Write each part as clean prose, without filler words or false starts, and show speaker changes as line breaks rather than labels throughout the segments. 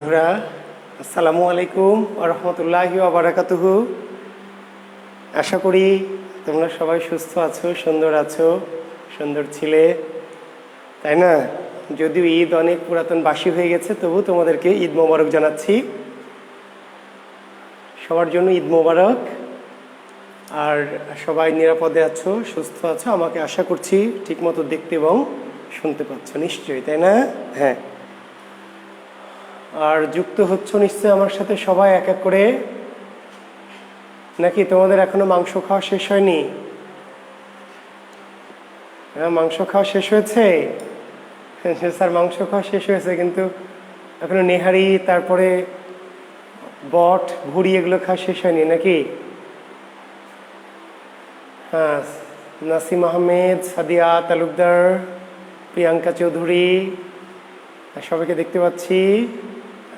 বন্ধুরা, আসসালামু আলাইকুম ওয়া রাহমাতুল্লাহি ওয়া বারাকাতুহু। আশা করি তোমরা সবাই সুস্থ আছো, সুন্দর আছো, সুন্দর ছিলে, তাই না? যদিও ঈদ অনেক পুরাতন বাসি হয়ে গেছে, তবু তোমাদেরকে ঈদ মোবারক জানাচ্ছি। সবার জন্য ঈদ মোবারক। আর সবাই নিরাপদে আছো, সুস্থ আছো, আমাকে আশা করছি ঠিকমতো দেখতে এবং শুনতে পাচ্ছ নিশ্চয়ই, তাই না? হ্যাঁ। আর যুক্ত হচ্ছ নিশ্চয়ই আমার সাথে সবাই এক এক করে, নাকি তোমাদের এখনো মাংস খাওয়া শেষ হয়নি? হ্যাঁ, মাংস খাওয়া শেষ হয়েছে। স্যার, মাংস খাওয়া শেষ হয়েছে, কিন্তু এখনো নেহারি, তারপরে বট, ভুড়ি এগুলো খাওয়া শেষ হয়নি নাকি? হ্যাঁ, নাসিম আহমেদ, সাদিয়া তালুকদার, প্রিয়াঙ্কা চৌধুরী, সবাইকে দেখতে পাচ্ছি।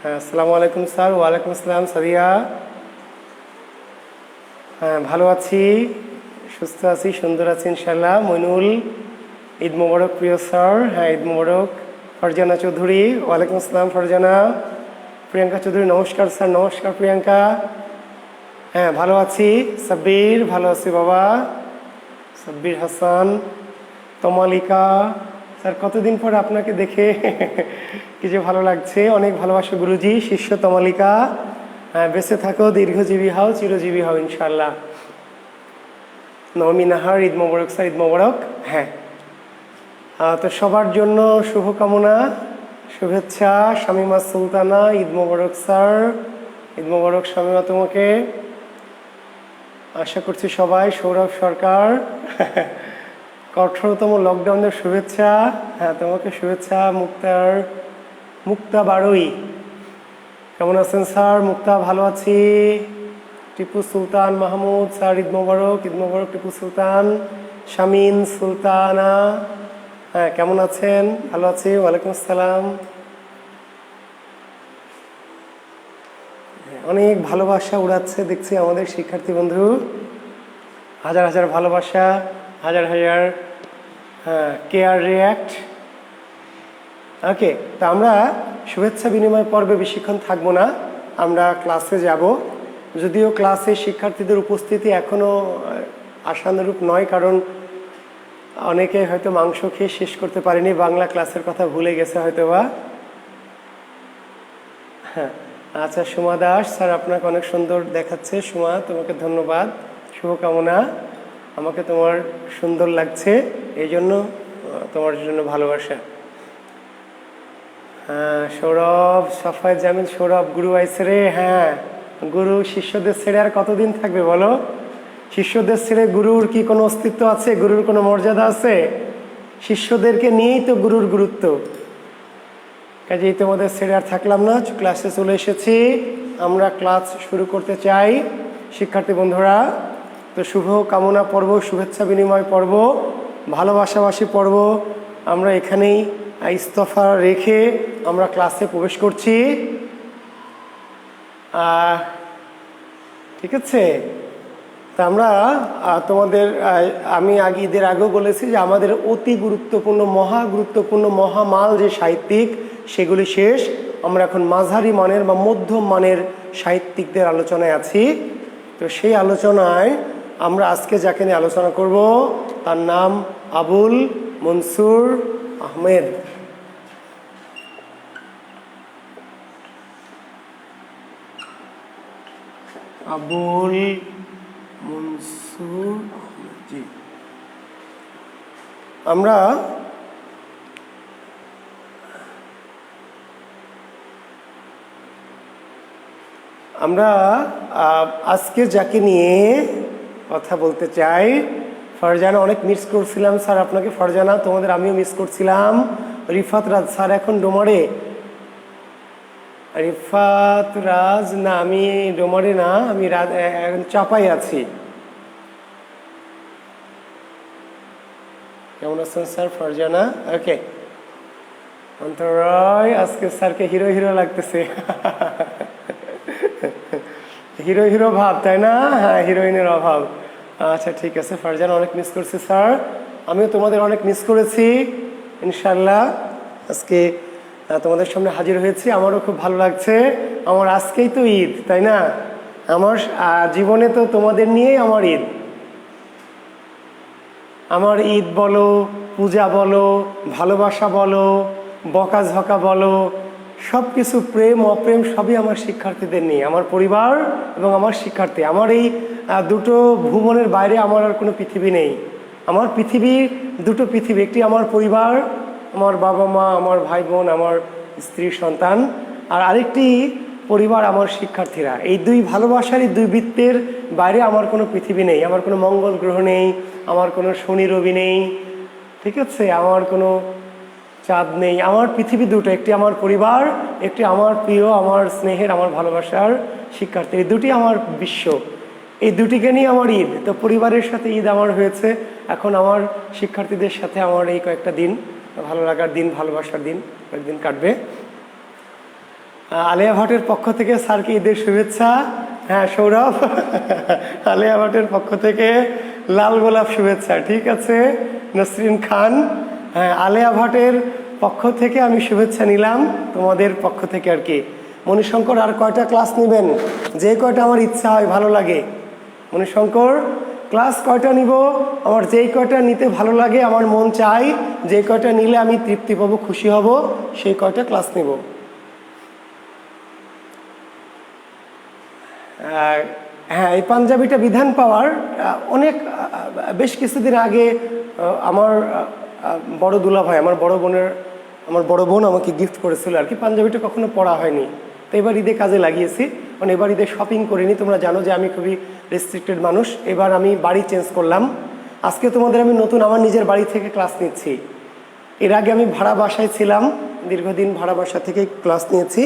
হ্যাঁ, আসসালামু আলাইকুম স্যার। ওয়ালাইকুম আসসালাম সাদিয়া। হ্যাঁ, ভালো আছি, সুস্থ আছি, সুন্দর আছি ইনশাল্লাহ। মইনুল, ঈদ মোবারক প্রিয় স্যার। হ্যাঁ, ঈদ মোবারক। ফারজানা চৌধুরী, ওয়ালাইকুম আসসালাম ফারজানা। প্রিয়াঙ্কা চৌধুরী, নমস্কার স্যার। নমস্কার প্রিয়াঙ্কা। হ্যাঁ, ভালো আছি। সাব্বির, ভালো আছি বাবা। সাব্বির হাসান, তমালিকা। স্যার, কতদিন পর আপনাকে দেখে কি যে ভালো লাগছে। অনেক ভালোবাসা গুরুজি। শিষ্য তমালিকা, হ্যাঁ, বেঁচে থাকো, দীর্ঘজীবী হও, চিরজীবী হও ইনশাল্লাহ। নবমী নাহার, ঈদ মোবারক স্যার। ঈদ মোবারক। হ্যাঁ, তো সবার জন্য শুভকামনা, শুভেচ্ছা। শামিমা সুলতানা, ঈদ মোবারক স্যার। ঈদ মোবারক শামিমা তোমাকে। আশা করছি সবাই। সৌরভ সরকার, কঠোরতম লকডাউনের শুভেচ্ছা। হ্যাঁ, তোমাকে শুভেচ্ছা। মুক্তা বারুই, কেমন আছেন স্যার? মুক্তা, ভালো আছি। টিপু সুলতান মাহমুদ স্যার, ঈদ মোবারক। ঈদ মোবারক টিপু সুলতান। শামিন সুলতানা, হ্যাঁ, কেমন আছেন? ভালো আছি, ওয়ালাইকুম আসসালাম। অনেক ভালোবাসা উড়াচ্ছে দেখছি আমাদের শিক্ষার্থী বন্ধু। হাজার হাজার ভালোবাসা, হাজার হাজার কেয়ার রিয়্যাক্ট। ওকে, তা আমরা শুভেচ্ছা বিনিময় পর্বে বেশিক্ষণ থাকবো না, আমরা ক্লাসে যাব। যদিও ক্লাসে শিক্ষার্থীদের উপস্থিতি এখনও আশানুরূপ নয়, কারণ অনেকে হয়তো মাংস খেয়ে শেষ করতে পারেনি, বাংলা ক্লাসের কথা ভুলে গেছে হয়তো বা। হ্যাঁ, আচ্ছা, সুমা দাস স্যার, আপনাকে অনেক সুন্দর দেখাচ্ছে। সুমা, তোমাকে ধন্যবাদ, শুভকামনা। আমাকে তোমার সুন্দর লাগছে, এই জন্য তোমার জন্য ভালোবাসা। হ্যাঁ, সৌরভ, সাফায় জামিল, সৌরভ, গুরু আইসে রে। হ্যাঁ, গুরু শিষ্যদের ছেড়ে আর কতদিন থাকবে বলো? শিষ্যদের ছেড়ে গুরুর কি কোনো অস্তিত্ব আছে? গুরুর কোনো মর্যাদা আছে? শিষ্যদেরকে নিয়েই তো গুরুর গুরুত্ব। কাজেই তোমাদের ছেড়ে আর থাকলাম না, ক্লাসে চলে এসেছি। আমরা ক্লাস শুরু করতে চাই শিক্ষার্থী বন্ধুরা। তো শুভ কামনা পর্ব, শুভেচ্ছা বিনিময় পর্ব, ভালোবাসাবাসী পর্ব আমরা এখানেই ইস্তফা রেখে আমরা ক্লাসে প্রবেশ করছি। ঠিক আছে? তা আমরা তোমাদের, আমি ঈদের আগেও বলেছি যে আমাদের অতি গুরুত্বপূর্ণ, মহা গুরুত্বপূর্ণ, মহামাল যে সাহিত্যিক, সেগুলি শেষ। আমরা এখন মাঝারি মানের বা মধ্যম মানের সাহিত্যিকদের আলোচনায় আছি। তো সেই আলোচনায় আমরা আজকে যাকে নিয়ে আলোচনা করব তার নাম আবুল মনসুর আহমেদ। আবুল মনসুর আহমেদ জি। আমরা আজকে যাকে নিয়ে কথা বলতে চাই, ফারজানা, অনেক মিস করছিলাম স্যার আপনাকে। ফারজানা, তোমাদের আমিও মিস করছিলাম। রিফাত রাজ স্যার এখন ডোমারে। রিফাত রাজ না, আমি ডোমারে না, আমি চাপাই আছি। কেমন আছেন স্যার? ফারজানা, ওকে। অন্তরায়, আজকে স্যারকে হিরো হিরো লাগতেছে। হিরো হিরো ভাব, তাই না? হ্যাঁ, হিরোইনের অভাব। আচ্ছা, ঠিক আছে ফারজানা, অনেক মিস করছি স্যার। আমিও তোমাদের অনেক মিস করেছি ইনশাল্লাহ। আজকে তোমাদের সামনে হাজির হয়েছি। আমারও খুব ভালো লাগছে। আমার আজকেই তো ঈদ, তাই না? আমার জীবনে তো তোমাদের নিয়েই আমার ঈদ। আমার ঈদ বলো, পূজা বলো, ভালোবাসা বলো, বকাঝকা বলো, সব কিছু প্রেম অপ্রেম সবই আমার শিক্ষার্থীদের নিয়ে, আমার পরিবার এবং আমার শিক্ষার্থী। আমার এই দুটো ভুবনের বাইরে আমার আর কোনো পৃথিবী নেই। আমার পৃথিবী দুটো পৃথিবী, একটি আমার পরিবার, আমার বাবা মা, আমার ভাই বোন, আমার স্ত্রী সন্তান, আর আরেকটি পরিবার আমার শিক্ষার্থীরা। এই দুই ভালোবাসার, এই দুই বৃত্তের বাইরে আমার কোনো পৃথিবী নেই। আমার কোনো মঙ্গল গ্রহ নেই, আমার কোনো শনি রবি নেই, ঠিক আছে? আমার কোনো চাঁদ নেই। আমার পৃথিবী দুটো, একটি আমার পরিবার, একটি আমার প্রিয়, আমার স্নেহের, আমার ভালোবাসার শিক্ষার্থী। এই দুটি আমার বিশ্ব, এই দুটিকে নিয়ে আমার ঈদ। তো পরিবারের সাথে ঈদ আমার হয়েছে, এখন আমার শিক্ষার্থীদের সাথে আমার এই কয়েকটা দিন ভালো লাগার দিন, ভালোবাসার দিন কয়েকদিন কাটবে। আলিয়া ভাটের পক্ষ থেকে স্যারকে ঈদের শুভেচ্ছা। হ্যাঁ সৌরভ, আলিয়া ভাটের পক্ষ থেকে লাল গোলাপ শুভেচ্ছা। ঠিক আছে নসরিন খান, হ্যাঁ আলিয়া ভাটের পক্ষ থেকে আমি শুভেচ্ছা নিলাম তোমাদের পক্ষ থেকে আর কি। মণিশঙ্কর আর কয়টা ক্লাস নেবেন? যে কয়টা আমার ইচ্ছা হয়, ভালো লাগে। মণিশঙ্কর ক্লাস কয়টা নিব? আমার যেই কয়টা নিতে ভালো লাগে, আমার মন চাই যে কয়টা নিলে আমি তৃপ্তি পাবো, খুশি হব, সেই কয়টা ক্লাস নিব। হ্যাঁ এই পাঞ্জাবিটা বিধান পাওয়ার বেশ কিছুদিন আগে আমার বড় দুলাভাই, আমার বড় বোন আমাকে গিফট করেছিল আর কি। পাঞ্জাবিটা কখনো পরা হয়নি, তো এবার ঈদে কাজে লাগিয়েছি। কারণ এবার ঈদে শপিং করিনি। তোমরা জানো যে আমি খুবই রেস্ট্রিক্টেড মানুষ। এবার আমি বাড়ি চেঞ্জ করলাম। আজকে তোমাদের আমি নতুন আমার নিজের বাড়ি থেকে ক্লাস নিচ্ছি। এর আগে আমি ভাড়া বাসায় ছিলাম, দীর্ঘদিন ভাড়া বাসা থেকে ক্লাস নিয়েছি।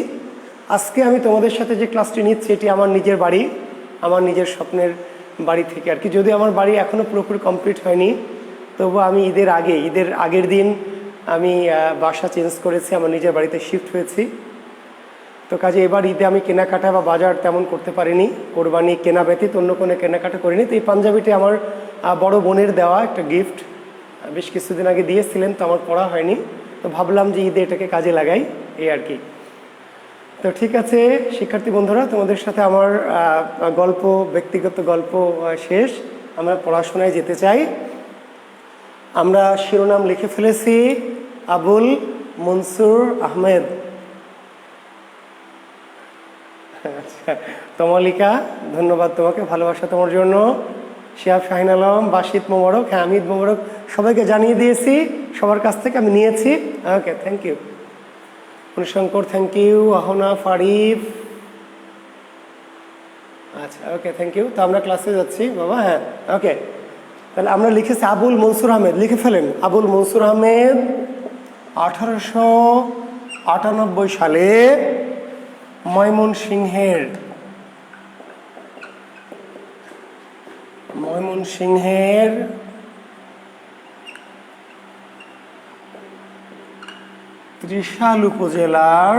আজকে আমি তোমাদের সাথে যে ক্লাসটি নিচ্ছি এটি আমার নিজের বাড়ি, আমার নিজের স্বপ্নের বাড়ি থেকে আর কি। যদিও আমার বাড়ি এখনও পুরোপুরি কমপ্লিট হয়নি, তবু আমি ঈদের আগের দিন আমি বাসা চেঞ্জ করেছি, আমার নিজের বাড়িতে শিফট হয়েছি। তো কাজে এবার ঈদে আমি কেনাকাটা বা বাজার তেমন করতে পারিনি, কোরবানি কেনা ব্যতীত অন্য কোনো কেনাকাটা করিনি। তো এই পাঞ্জাবিটি আমার বড় বোনের দেওয়া একটা গিফট, বেশ কিছুদিন আগে দিয়েছিলেন, তো আমার পড়া হয়নি। তো ভাবলাম যে ঈদে এটাকে কাজে লাগাই, এই আর কি। তো ঠিক আছে শিক্ষার্থী বন্ধুরা, তোমাদের সাথে আমার ব্যক্তিগত গল্প শেষ। আমরা পড়াশোনায় যেতে চাই। আমরা শিরোনাম লিখে ফেলেছি আবুল মনসুর আহমেদ। আচ্ছা তমালিকা, ধন্যবাদ তোমাকে, ভালোবাসা তোমার জন্য। শিহাব শাহিন আলম, বাসিত মোবারক, হ্যাঁ হামিদ মোবারক, সবাইকে জানিয়ে দিয়েছি, সবার কাছ থেকে আমি নিয়েছি। Okay thank you. Manishankar thank you. Ahana Farif, আচ্ছা ওকে থ্যাংক ইউ। তো আমরা ক্লাসে যাচ্ছি বাবা। হ্যাঁ ওকে, তাহলে আমরা লিখেছি আবুল মনসুর আহমেদ, লিখে ফেলেন। আবুল মনসুর আহমেদ 1898 সালে ময়মনসিংহের ৩০ উপজেলার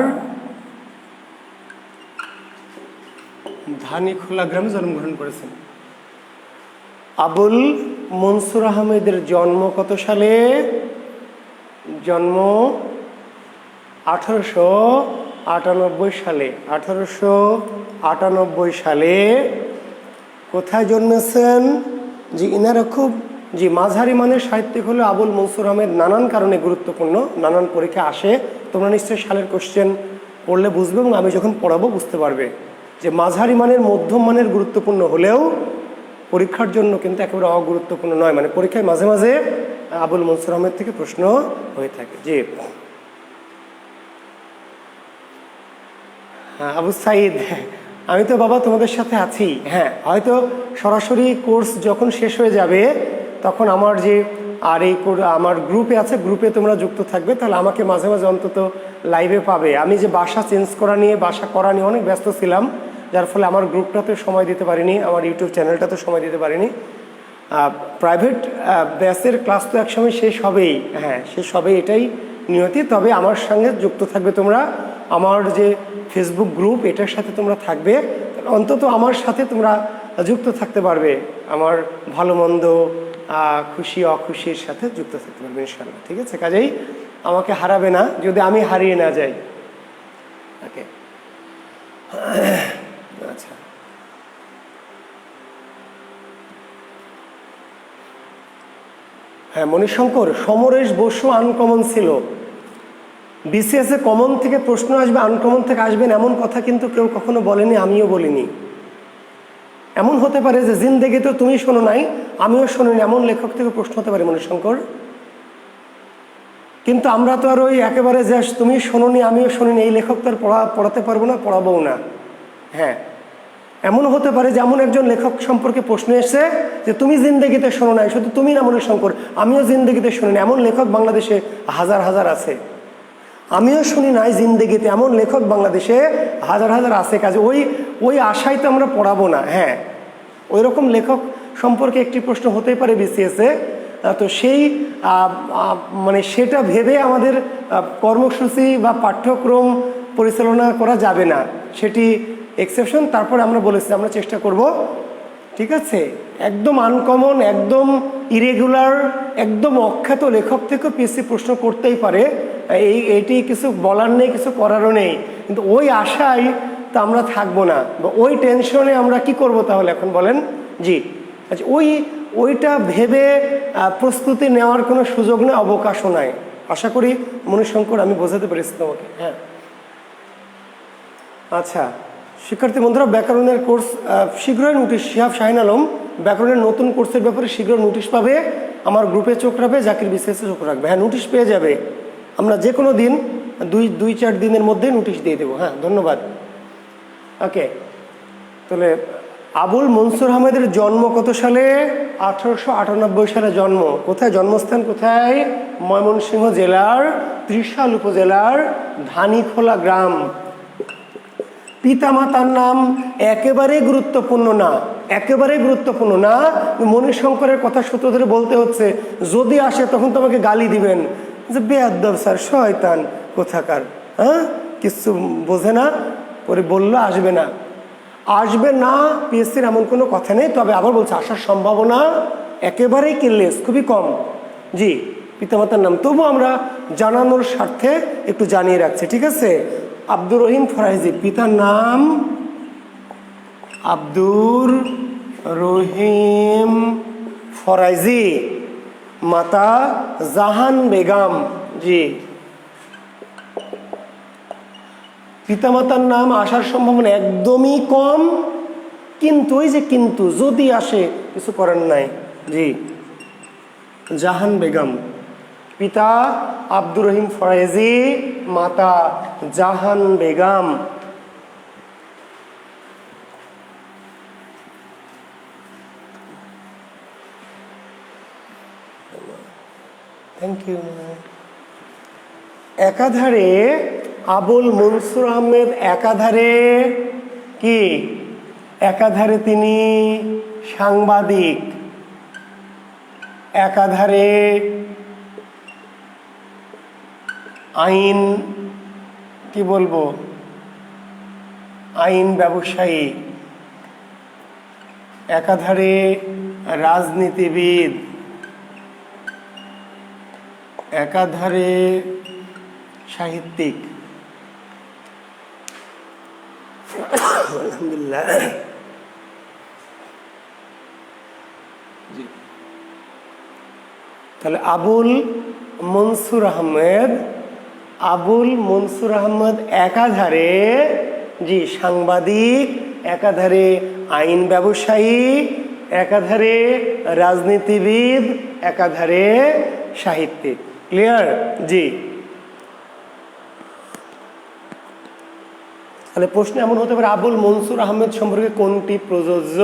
ধানীখোলা গ্রামে জন্মগ্রহণ করেছেন। আবুল মনসুর আহমেদের জন্ম কত সালে? জন্ম 1898 সালে। 1898 সালে কোথায় জন্মেছেন? জি ইনারা খুব মাঝারি মানের সাহিত্যিক হলো আবুল মনসুর আহমেদ। নানান কারণে গুরুত্বপূর্ণ, নানান পরীক্ষা আসে। তোমরা নিশ্চয়ই সালের কোশ্চেন পড়লে বুঝবে এবং আমি যখন পড়াবো বুঝতে পারবে যে মাঝারি মানের, মধ্যম মানের গুরুত্বপূর্ণ হলেও পরীক্ষার জন্য কিন্তু একেবারে অগুরুত্বপূর্ণ নয়। মানে পরীক্ষায় মাঝে মাঝে আবুল মনসুর আহমেদ থেকে প্রশ্ন হয়ে থাকে। জি হ্যাঁ আবু সাইদ, আমি তো বাবা তোমাদের সাথে আছি। হ্যাঁ হয়তো সরাসরি কোর্স যখন শেষ হয়ে যাবে তখন আমার আমার গ্রুপে আছে, গ্রুপে তোমরা যুক্ত থাকবে, তাহলে আমাকে মাঝে মাঝে অন্তত লাইভে পাবে। আমি যে বাসা চেঞ্জ করা নিয়ে অনেক ব্যস্ত ছিলাম, যার ফলে আমার গ্রুপটাতে সময় দিতে পারিনি, আমার ইউটিউব চ্যানেলটাতে সময় দিতে পারিনি। প্রাইভেট ব্যাচের ক্লাস তো একসময় শেষ হবেই, হ্যাঁ শেষ হবে, এটাই নিয়তি। তবে আমার সঙ্গে যুক্ত থাকবে তোমরা, আমার যে ফেসবুক গ্রুপ এটার সাথে তোমরা থাকবে, অন্তত আমার সাথে তোমরা যুক্ত থাকতে পারবে, আমার ভালো মন্দ খুশি অখুশির সাথে যুক্ত থাকতে পারবে ইনশাআল্লাহ। ঠিক আছে, কাজেই আমাকে হারাবে না যদি আমি হারিয়ে না যাই। ওকে, আচ্ছা, হ্যাঁ মণিশঙ্কর, সমরেশ বসু আনকমন ছিল। বিসিএস এ কমন থেকে প্রশ্ন আসবে, আনকমন থেকে আসবেন এমন কথা কিন্তু কেউ কখনো বলেনি, আমিও বলিনি। এমন হতে পারে যে জিন্দেগিতে তুমি শোনো নাই, আমিও শুনিনি, এমন লেখক থেকে প্রশ্ন হতে পারে মণিশঙ্কর। কিন্তু আমরা তো আর ওই একেবারে যে তুমি শোনোনি আমিও শুনিনি এই লেখক তো আর পড়াতে পারবো না, পড়াবও না। হ্যাঁ, এমন হতে পারে যে এমন একজন লেখক সম্পর্কে প্রশ্ন এসেছে যে তুমি জিন্দেগিতে শোনো নাই, শুধু তুমি না মণিশঙ্কর, আমিও জিন্দেগিতে শুনিনি, এমন লেখক বাংলাদেশে হাজার হাজার আছে। আমিও শুনি নাই জিন্দেগিতে, এমন লেখক বাংলাদেশে হাজার হাজার আছে। কাজে ওই আশায় তো আমরা পড়াবো না। হ্যাঁ, ওই রকম লেখক সম্পর্কে একটি প্রশ্ন হতেই পারে বিসিএসে। তো সেই মানে সেটা ভেবে আমাদের কর্মসূচি বা পাঠ্যক্রম পরিচালনা করা যাবে না, সেটি এক্সেপশন। তারপরে আমরা বলেছি আমরা চেষ্টা করব, ঠিক আছে, একদম আনকমন, একদম ইরেগুলার, একদম অখ্যাত লেখক থেকেও পিএসসি প্রশ্ন করতেই পারে। এইটি কিছু বলার নেই, কিছু করারও নেই, কিন্তু ওই আশায় তো আমরা থাকবো না, বা ওই টেনশনে আমরা কি করব তাহলে এখন বলেন? জি, আচ্ছা, ওইটা ভেবে প্রস্তুতি নেওয়ার কোনো সুযোগ নেই, অবকাশও নাই। আশা করি মণিশঙ্কর আমি বোঝাতে পেরেছি তোমাকে। হ্যাঁ, আচ্ছা শিক্ষার্থী বন্ধুরা, ব্যাকরণের কোর্স শীঘ্রই নোটিশ, শিহাব শাহিন আলম ব্যাকরণের নতুন কোর্সের ব্যাপারে শীঘ্র নোটিশ পাবে। আমার গ্রুপে চোখ রাখবে, জাকির বিসিএসে চোখ রাখবে। হ্যাঁ, নোটিশ পেয়ে যাবে, আমরা যে কোনো দিন 2-4 দিনের মধ্যে নোটিশ দিয়ে দেবো। হ্যাঁ, ধন্যবাদ। ওকে, তাহলে আবুল মনসুর আহমেদের জন্ম কত সালে? 1898 সালে জন্ম। কোথায় জন্মস্থান? কোথায়? ময়মনসিংহ জেলার ত্রিশাল উপজেলার ধানীখোলা গ্রাম। পিতামাতার নাম একেবারে গুরুত্বপূর্ণ না, একেবারে গুরুত্বপূর্ণ না। মণিশঙ্করের কথা সূত্র ধরে বলতে হচ্ছে, যদি আসে তখন তোমাকে গালি দিবেন যে বেয়াদ্দব স্যার, শয়তান কোথাকার, হ্যাঁ কিছু বোঝে না, পরে বললো আসবে না। আসবে না পিএসসির এমন কোনো কথা নেই, তবে আবার বলছে আসার সম্ভাবনা একেবারেই কেলেস, খুবই কম। জি, পিতামাতার নাম তবু আমরা জানানোর স্বার্থে একটু জানিয়ে রাখছি, ঠিক আছে? আব্দুর রহিম ফরাইজি, পিতার নাম আব্দুর রহিম ফরাইজি, মাতা জাহান বেগম। জি, পিতামাতার নাম আসার সম্ভাবনা একদমই কম, কিন্তু ওই যে কিন্তু যদি আসে কিছু করার নাই। জি, জাহান বেগম, পিতা আব্দুর রহিম ফরাইজি, মাতা জাহান বেগম। Thank you. একাধারে আবুল মনসুর আহমেদ একাধারে কি? একাধারে তিনি সাংবাদিক, একাধারে আইন কি বলবো, আইন ব্যবসায়ী, একাধারে রাজনীতিবিদ, একাধারে সাহিত্যিক। আলহামদুলিল্লাহ। তাহলে আবুল মনসুর আহমেদ, আবুল মনসুর আহমেদ একাধারে জি সাংবাদিক, একাধারে আইন ব্যবসায়ী, একাধারে রাজনীতিবিদ, একাধারে সাহিত্যিক। ক্লিয়ার? জি। তাহলে প্রশ্ন এমন হতে পারে আবুল মনসুর আহমেদ সম্পর্কে কোনটি প্রযোজ্য,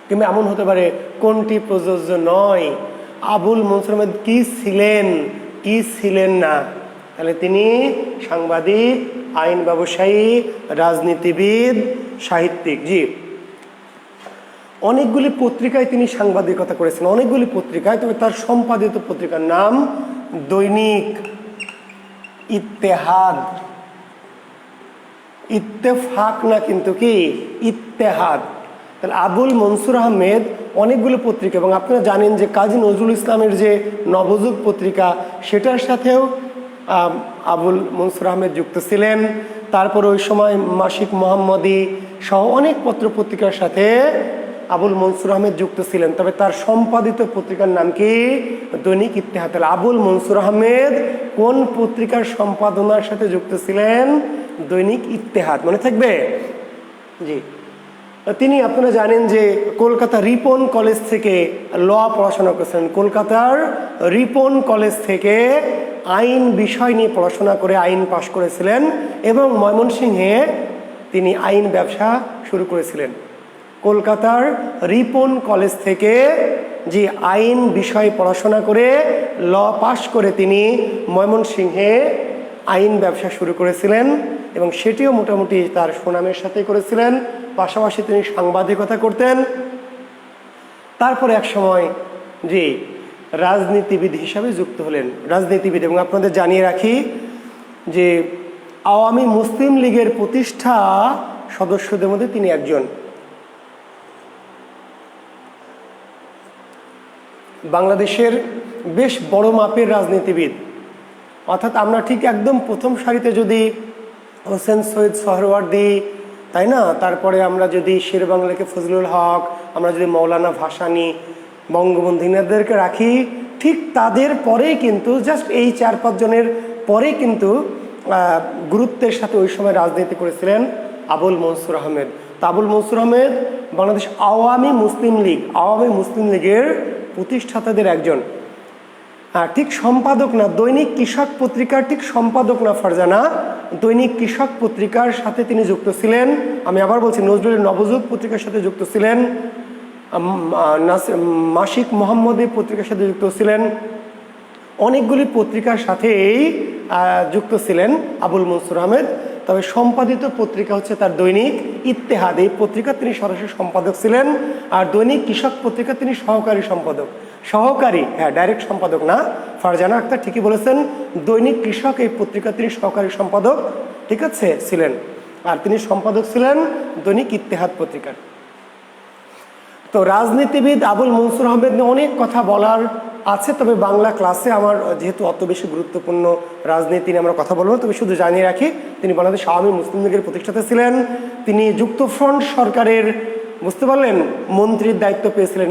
কিংবা এমন হতে পারে কোনটি প্রযোজ্য নয়। আবুল মনসুর আহমেদ কি ছিলেন, কি ছিলেন না? তাহলে তিনি সাংবাদিক, আইন ব্যবসায়ী, রাজনীতিবিদ, সাহিত্যিক। জি, অনেকগুলি পত্রিকায় তিনি সাংবাদিকতা করেছেন, অনেকগুলি পত্রিকায়। তবে তার সম্পাদিত পত্রিকার নাম দৈনিক ইত্তেহাদ। ইত্তেফাক না, কিন্তু কি ইত্তেহাদ। তাহলে আবুল মনসুর আহমেদ অনেকগুলো পত্রিকা, এবং আপনারা জানেন যে কাজী নজরুল ইসলামের যে নবযুগ পত্রিকা সেটার সাথেও আবুল মনসুর আহমেদ যুক্ত ছিলেন। তারপর ওই সময় মাসিক মোহাম্মদী সহ অনেক পত্র পত্রিকার সাথে আবুল মনসুর আহমেদ যুক্ত ছিলেন। তবে তার সম্পাদিত পত্রিকার নাম কি? দৈনিক ইত্তেহাদ। আবুল মনসুর আহমেদ কোন পত্রিকার সম্পাদনার সাথে যুক্ত ছিলেন? দৈনিক ইত্তেহাদ। মনে থাকবে? জি। তিনি, আপনারা জানেন যে কলকাতা রিপন কলেজ থেকে ল পড়াশোনা করেছিলেন। কলকাতার রিপন কলেজ থেকে আইন বিষয় নিয়ে পড়াশোনা করে আইন পাশ করেছিলেন, এবং ময়মনসিংহে তিনি আইন ব্যবসা শুরু করেছিলেন। কলকাতার রিপন কলেজ থেকে যে আইন বিষয়ে পড়াশোনা করে ল পাশ করে তিনি ময়মনসিংহে আইন ব্যবসা শুরু করেছিলেন, এবং সেটিও মোটামুটি তার সুনামের সাথে করেছিলেন। পাশাপাশি তিনি সাংবাদিকতা করতেন। তারপরে এক সময় যে রাজনীতিবিদ হিসাবে যুক্ত হলেন। রাজনীতিবিদ, এবং আপনাদের জানিয়ে রাখি যে আওয়ামী মুসলিম লীগের প্রতিষ্ঠা সদস্যদের মধ্যে তিনি একজন। বাংলাদেশের বেশ বড় মাপের রাজনীতিবিদ, অর্থাৎ আমরা ঠিক একদম প্রথম সারিতে যদি হোসেন সৈয়দ সোহরাওয়ার্দী, তাই না, তারপরে আমরা যদি শেরেবাংলাকে ফজলুল হক, আমরা যদি মৌলানা ভাসানী, বঙ্গবন্ধু এনাদেরকে রাখি, ঠিক তাদের পরেই কিন্তু জাস্ট এই 4-5 জনের পরে কিন্তু গুরুত্বের সাথে ওই সময় রাজনীতি করেছিলেন আবুল মনসুর আহমেদ। তা আবুল মনসুর আহমেদ বাংলাদেশ আওয়ামী মুসলিম লীগের প্রতিষ্ঠাতাদের একজন। ঠিক সম্পাদক না, দৈনিক কৃষক পত্রিকার ঠিক সম্পাদক না ফারজানা, দৈনিক কৃষক পত্রিকার সাথে তিনি যুক্ত ছিলেন। আমি আবার বলছি, নজরুলের নবযুগ পত্রিকার সাথে যুক্ত ছিলেন, মাসিক মোহাম্মদী পত্রিকার সাথে যুক্ত ছিলেন, অনেকগুলি পত্রিকার সাথেই যুক্ত ছিলেন আবুল মনসুর আহমেদ। তবে সম্পাদিত পত্রিকা হচ্ছে তার দৈনিক ইত্তেহাদ। এই পত্রিকা তিনি সরাসরি সম্পাদক ছিলেন। আর দৈনিক কৃষক পত্রিকা তিনি সহকারী সম্পাদক। হ্যাঁ, ডাইরেক্ট সম্পাদক না, ফারজানা আক্তার ঠিকই বলেছেন। দৈনিক কৃষক এই পত্রিকা তিনি সহকারী সম্পাদক, ঠিক আছে, ছিলেন। আর তিনি সম্পাদক ছিলেন দৈনিক ইত্তেহাদ পত্রিকার। তো রাজনীতিবিদ আবুল মনসুর আহমেদ নিয়ে অনেক কথা বলার আছে, তবে বাংলা ক্লাসে আমার যেহেতু অত বেশি গুরুত্বপূর্ণ রাজনীতি নিয়ে আমরা কথা বলবো, তবে শুধু জানিয়ে রাখি তিনি বাংলাদেশ আওয়ামী মুসলিম লীগের প্রতিষ্ঠাতা ছিলেন। তিনি যুক্তফ্রন্ট সরকারের, বুঝতে পারলেন, মন্ত্রীর দায়িত্ব পেয়েছিলেন।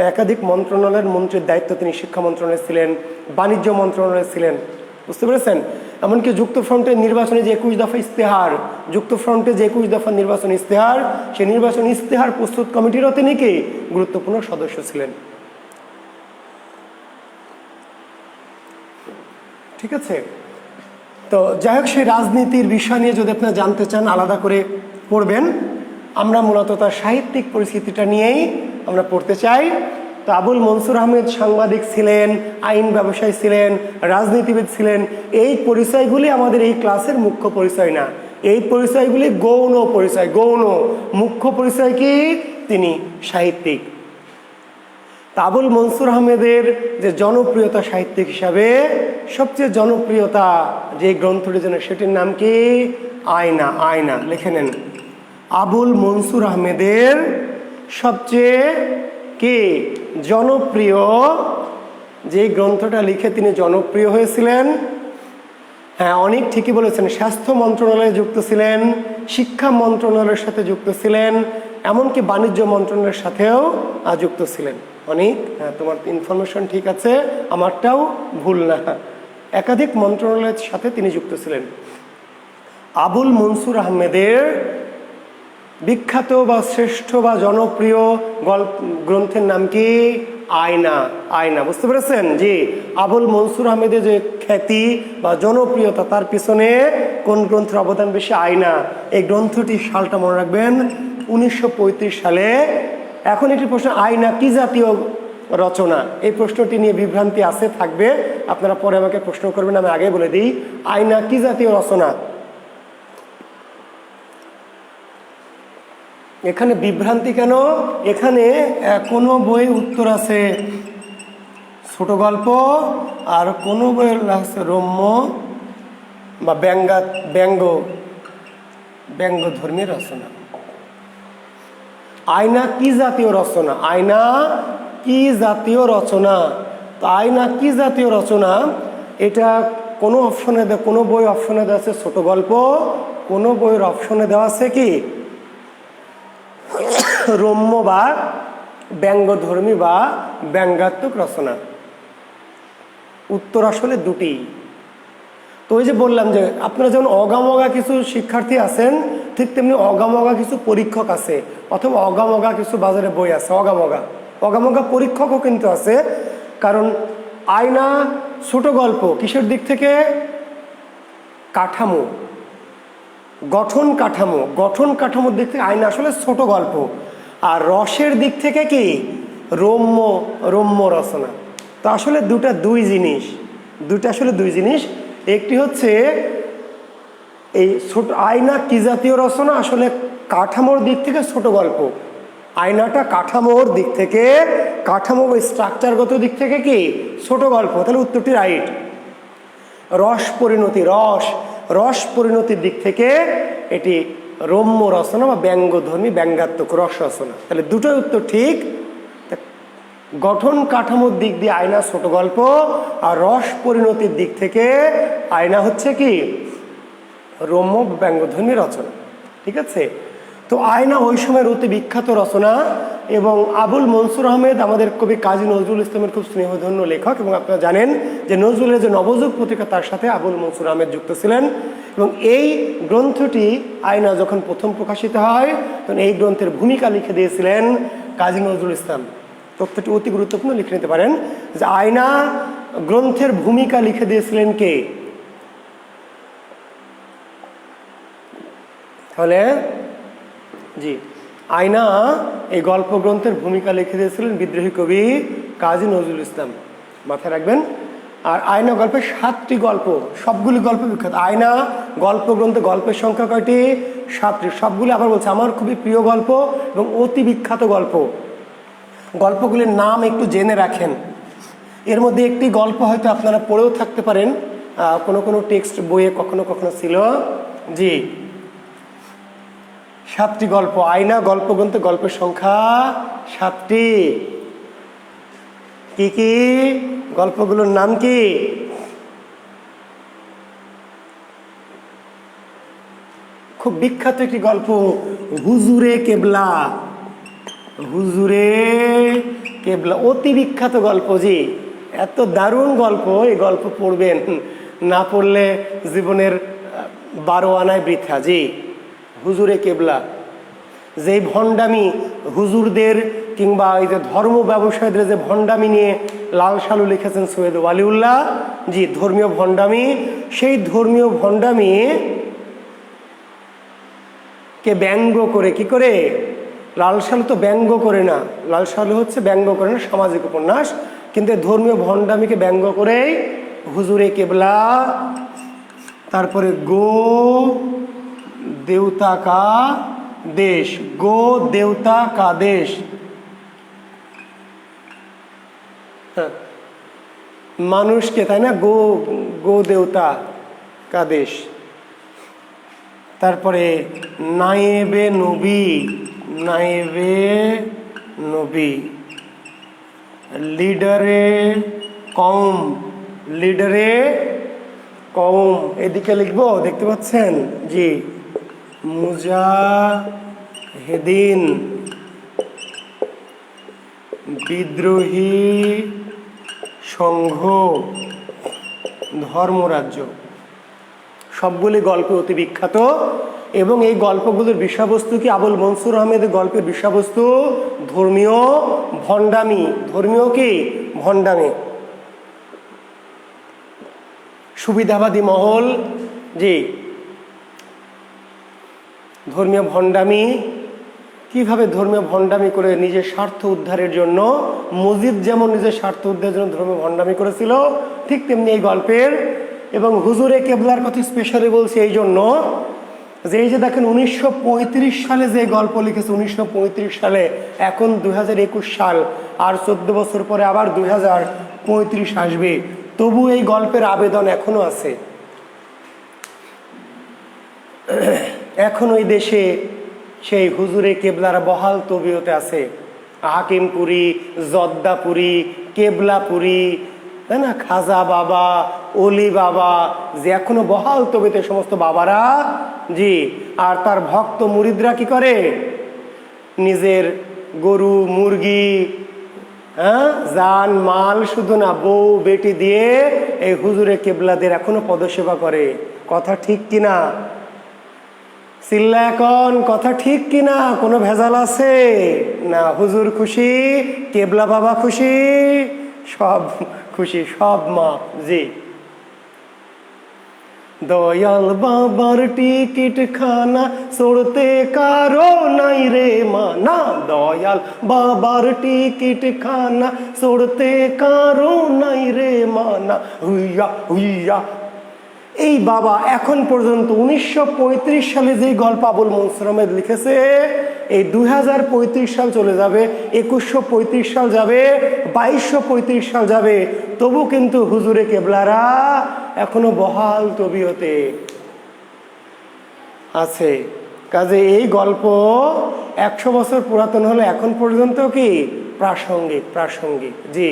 একাধিক মন্ত্রণালয়ের মন্ত্রীর দায়িত্ব তিনি শিক্ষা মন্ত্রণালয়ে ছিলেন, বাণিজ্য মন্ত্রণালয়ে ছিলেন, বুঝতে পেরেছেন। এমনকি যুক্তফ্রন্টের নির্বাচনী যে 21 দফা ইস্তেহার, যুক্তফ্রন্টের যে 21 দফা নির্বাচনী ইস্তেহার, সেই নির্বাচনী ইস্তেহার প্রস্তুত কমিটিরও তিনি কি গুরুত্বপূর্ণ সদস্য ছিলেন। ঠিক আছে। তো যাই হোক, সেই রাজনীতির বিষয় নিয়ে যদি আপনারা জানতে চান আলাদা করে পড়বেন। আমরা মূলত তার সাহিত্যিক পরিস্থিতিটা নিয়েই আমরা পড়তে চাই। তো আবুল মনসুর আহমেদ সাংবাদিক ছিলেন, আইন ব্যবসায়ী ছিলেন, রাজনীতিবিদ ছিলেন। এই পরিচয়গুলি আমাদের এই ক্লাসের মুখ্য পরিচয় না, এই পরিচয়গুলি গৌণ পরিচয়। মুখ্য পরিচয় কি? তিনি সাহিত্যিক। আবুল মনসুর আহমেদের যে জনপ্রিয়তা সাহিত্যিক হিসাবে, সবচেয়ে জনপ্রিয়তা যে গ্রন্থটি যেন, সেটির নাম কি? আয়না। লিখে নেন। আবুল মনসুর আহমেদের সবচেয়ে কি জনপ্রিয় যে গ্রন্থটা লিখে তিনি জনপ্রিয় হয়েছিলেন, হ্যাঁ অনেক ঠিকই বলেছেন, স্বাস্থ্য মন্ত্রণালয়ে যুক্ত ছিলেন, শিক্ষা মন্ত্রণালয়ের সাথে যুক্ত ছিলেন, এমনকি বাণিজ্য মন্ত্রণালয়ের সাথেও যুক্ত ছিলেন। অনেক, হ্যাঁ তোমার ইনফরমেশন ঠিক আছে, আমারটাও ভুল না, একাধিক মন্ত্রণালয়ের সাথে তিনি যুক্ত ছিলেন। আবুল মনসুর আহমেদের বিখ্যাত বা শ্রেষ্ঠ বা জনপ্রিয় গ্রন্থের নাম কি? আয়না। বুঝতে পেরেছেন? জি, আবুল মনসুর আহমেদের যে খ্যাতি বা জনপ্রিয়তা, তার পিছনে কোন গ্রন্থের অবদান বেশি? আয়না। এই গ্রন্থটি সালটা মনে রাখবেন, 1935 সালে। এখন একটি প্রশ্ন, আয়না কি জাতীয় রচনা? এই প্রশ্নটি নিয়ে বিভ্রান্তি আছে, থাকবে, আপনারা পরে আমাকে প্রশ্ন করবেন, আমি আগে বলে দিই। আয়না কি জাতীয় রচনা? এখানে বিভ্রান্তি কেন? এখানে কোনো বই উত্তর আছে ছোট গল্প, আর কোনো বইয়ের আছে রম্য বা ব্যঙ্গ ধর্মী রচনা। আয়না কি জাতীয় রচনা? আয়না কি জাতীয় রচনা? তো আয়না কি জাতীয় রচনা, এটা কোনো অপশনে কোনো বই অপশনে দেওয়া আছে ছোট গল্প, কোনো বইয়ের অপশনে দেওয়া আছে কি রম্য বা ব্যঙ্গধর্মী বা ব্যঙ্গাত্মক রচনা। উত্তর আসলে দুটি। তো ওই যে বললাম যে আপনারা যেমন অগামগা কিছু শিক্ষার্থী আছেন, ঠিক তেমনি অগামগা কিছু পরীক্ষক আছে, অথবা অগামগা কিছু বাজারে বই আছে। অগামগা পরীক্ষকও কিন্তু আছে। কারণ আয়না ছোট গল্প কিসের দিক থেকে? কাঠামো, গঠন কাঠামোর দিক থেকে আয়না আসলে ছোট গল্প। আর রসের দিক থেকে কি রম্য রচনা। তো আসলে দুটা আসলে দুই জিনিস। একটি হচ্ছে এই ছোট আয়না কি জাতীয় রচনা, আসলে কাঠামোর দিক থেকে ছোট গল্প। আয়নাটা কাঠামোর দিক থেকে, কাঠামো বা স্ট্রাকচারগত দিক থেকে কি ছোট গল্প। তাহলে উত্তরটি রাইট। রস পরিণতির দিক থেকে এটি রম্য রচনা বা ব্যঙ্গধর্মী ব্যঙ্গাত্মক রস রচনা। তাহলে দুটোই উত্তর ঠিক। গঠন কাঠামোর দিক দিয়ে আয়না ছোট গল্প, আর রস পরিণতির দিক থেকে আয়না হচ্ছে কি রম্য ব্যঙ্গধর্মী রচনা। ঠিক আছে। তো আয়না ওই সময়ের অতি বিখ্যাত রচনা, এবং আবুল মনসুর আহমেদ আমাদের কবি কাজী নজরুল ইসলামের খুব স্নেহধন্য লেখক। এবং আপনারা জানেন যে নজরুলের যে নবযুগ পত্রিকা, তার সাথে আবুল মনসুর আহমেদ যুক্ত ছিলেন। এবং এই গ্রন্থটি আয়না যখন প্রথম প্রকাশিত হয়, তখন এই গ্রন্থের ভূমিকা লিখে দিয়েছিলেন কাজী নজরুল ইসলাম। তথ্যটি অতি গুরুত্বপূর্ণ, লিখে নিতে পারেন যে আয়না গ্রন্থের ভূমিকা লিখে দিয়েছিলেন কে? তাহলে জি, আয়না এই গল্প গ্রন্থের ভূমিকা লিখে দিয়েছিলেন বিদ্রোহী কবি কাজী নজরুল ইসলাম। মাথায় রাখবেন। আর আয়না গল্পের 7টি গল্প, সবগুলি গল্প বিখ্যাত। আয়না গল্প গ্রন্থে গল্পের সংখ্যা কয়টি? 7টি। সবগুলি আবার বলছে আমার খুবই প্রিয় গল্প এবং অতি বিখ্যাত গল্প। গল্পগুলির নাম একটু জেনে রাখেন। এর মধ্যে একটি গল্প হয়তো আপনারা পড়েও থাকতে পারেন, কোনো টেক্সট বইয়ে কখনো ছিল। জি, 7টি গল্প। আয়না গল্প গ্রন্থে গল্পের সংখ্যা 7টি। কি কি গল্পগুলোর নাম কি? খুব বিখ্যাত একটি গল্প, হুজুরে কেবলা। অতি বিখ্যাত গল্প। জি, এত দারুণ গল্প, এই গল্প পড়বেন, না পড়লে জীবনের 12 আনায় বৃথা। জি, হুজুরে কেবলা। যেই ভণ্ডামি হুজুরদের কিংবা এই যে ধর্ম ব্যবসায়ীদের যে ভণ্ডামি নিয়ে লাল সালু লিখেছেন সৈয়দ ওয়ালিউল্লাহ। জি, ধর্মীয় ভণ্ডামি। সেই ধর্মীয় ভণ্ডামি কে ব্যঙ্গ করে, কি করে? লাল সালু তো ব্যঙ্গ করে না, লাল সালু হচ্ছে ব্যঙ্গ করে না, সামাজিক উপন্যাস। কিন্তু ধর্মীয় ভণ্ডামিকে ব্যঙ্গ করে হুজুরে কেবলা। তারপরে গো দেউতা কা দেশ, মানুষকে, তাই না, গো দেউতা কা দেশ। তারপরে নায়েবে নবী, লিডারে কওম। এদিকে লিখবো, দেখতে পাচ্ছেন? জি, মুজাহিদিন, বিদ্রোহী সংঘ, ধর্মরাজ্য। সবগুলি গল্প অতি বিখ্যাত। এবং এই গল্পগুলোর বিষয়বস্তু কি? আবুল মনসুর আহমেদের গল্পের বিষয়বস্তু ধর্মীয় ভণ্ডামি। সুবিধাবাদী মহল। জি, ধর্মীয় ভণ্ডামি। কিভাবে ধর্মীয় ভণ্ডামি করে নিজের স্বার্থ উদ্ধারের জন্য, মসজিদ যেমন নিজের স্বার্থ উদ্ধারের জন্য ধর্মীয় ভণ্ডামি করেছিল, ঠিক তেমনি এই গল্পের। এবং হুজুরে কেবলার কথা স্পেশালি বলছি এই জন্য যে এই যে দেখেন 1935 সালে যে গল্প লিখেছে, 1935 সালে, এখন 2021 সাল, আর 14 বছর পরে আবার 2035 আসবে, তবু এই গল্পের আবেদন এখনো আছে। এখন ওই দেশে সেই হুজুরে কেবলার বহাল তবিয়তে আছে। হাকিমপুরি, জদ্দাপুরি, কেবলাপুরি, তাই না, খাজা বাবা, অলি বাবা, যে এখনো বহাল তবিতে সমস্ত বাবারা, জি। আর তার ভক্ত মুরিদরা কি করে, নিজের গরু মুরগি, হ্যাঁ, জান মাল শুধু না, বউ বেটি দিয়ে এই হুজুরে কেবলাদের এখনো পদসেবা করে। কথা ঠিক কিনা? চিল্লা এখন, কথা ঠিক কিনা? কোনো ভেজাল আছে না? হুজুর খুশি, কেবলা বাবা খুশি, সব খুশি, সব মাপ, জি। দয়াল বাবার টিকিট খানা চড়তে কারো নাই রে মানা, দয়াল বাবার টিকিট খানা চড়তে কারো নাই রে মানা, হুইয়া হুইয়া। এই বাবা এখন পর্যন্ত 1935 সালে যে গল্প আবুল মনসুর আহমেদ লিখেছে, এই 2035 সাল চলে যাবে, 2135 সাল যাবে, 2235 সাল যাবে, তবু কিন্তু হুজুরে কেবলারা এখনো বহাল তবিয়তে আছে। কাজে এই গল্প 100 বছর পুরাতন হলে এখন পর্যন্ত কি প্রাসঙ্গিক, প্রাসঙ্গিক, জি।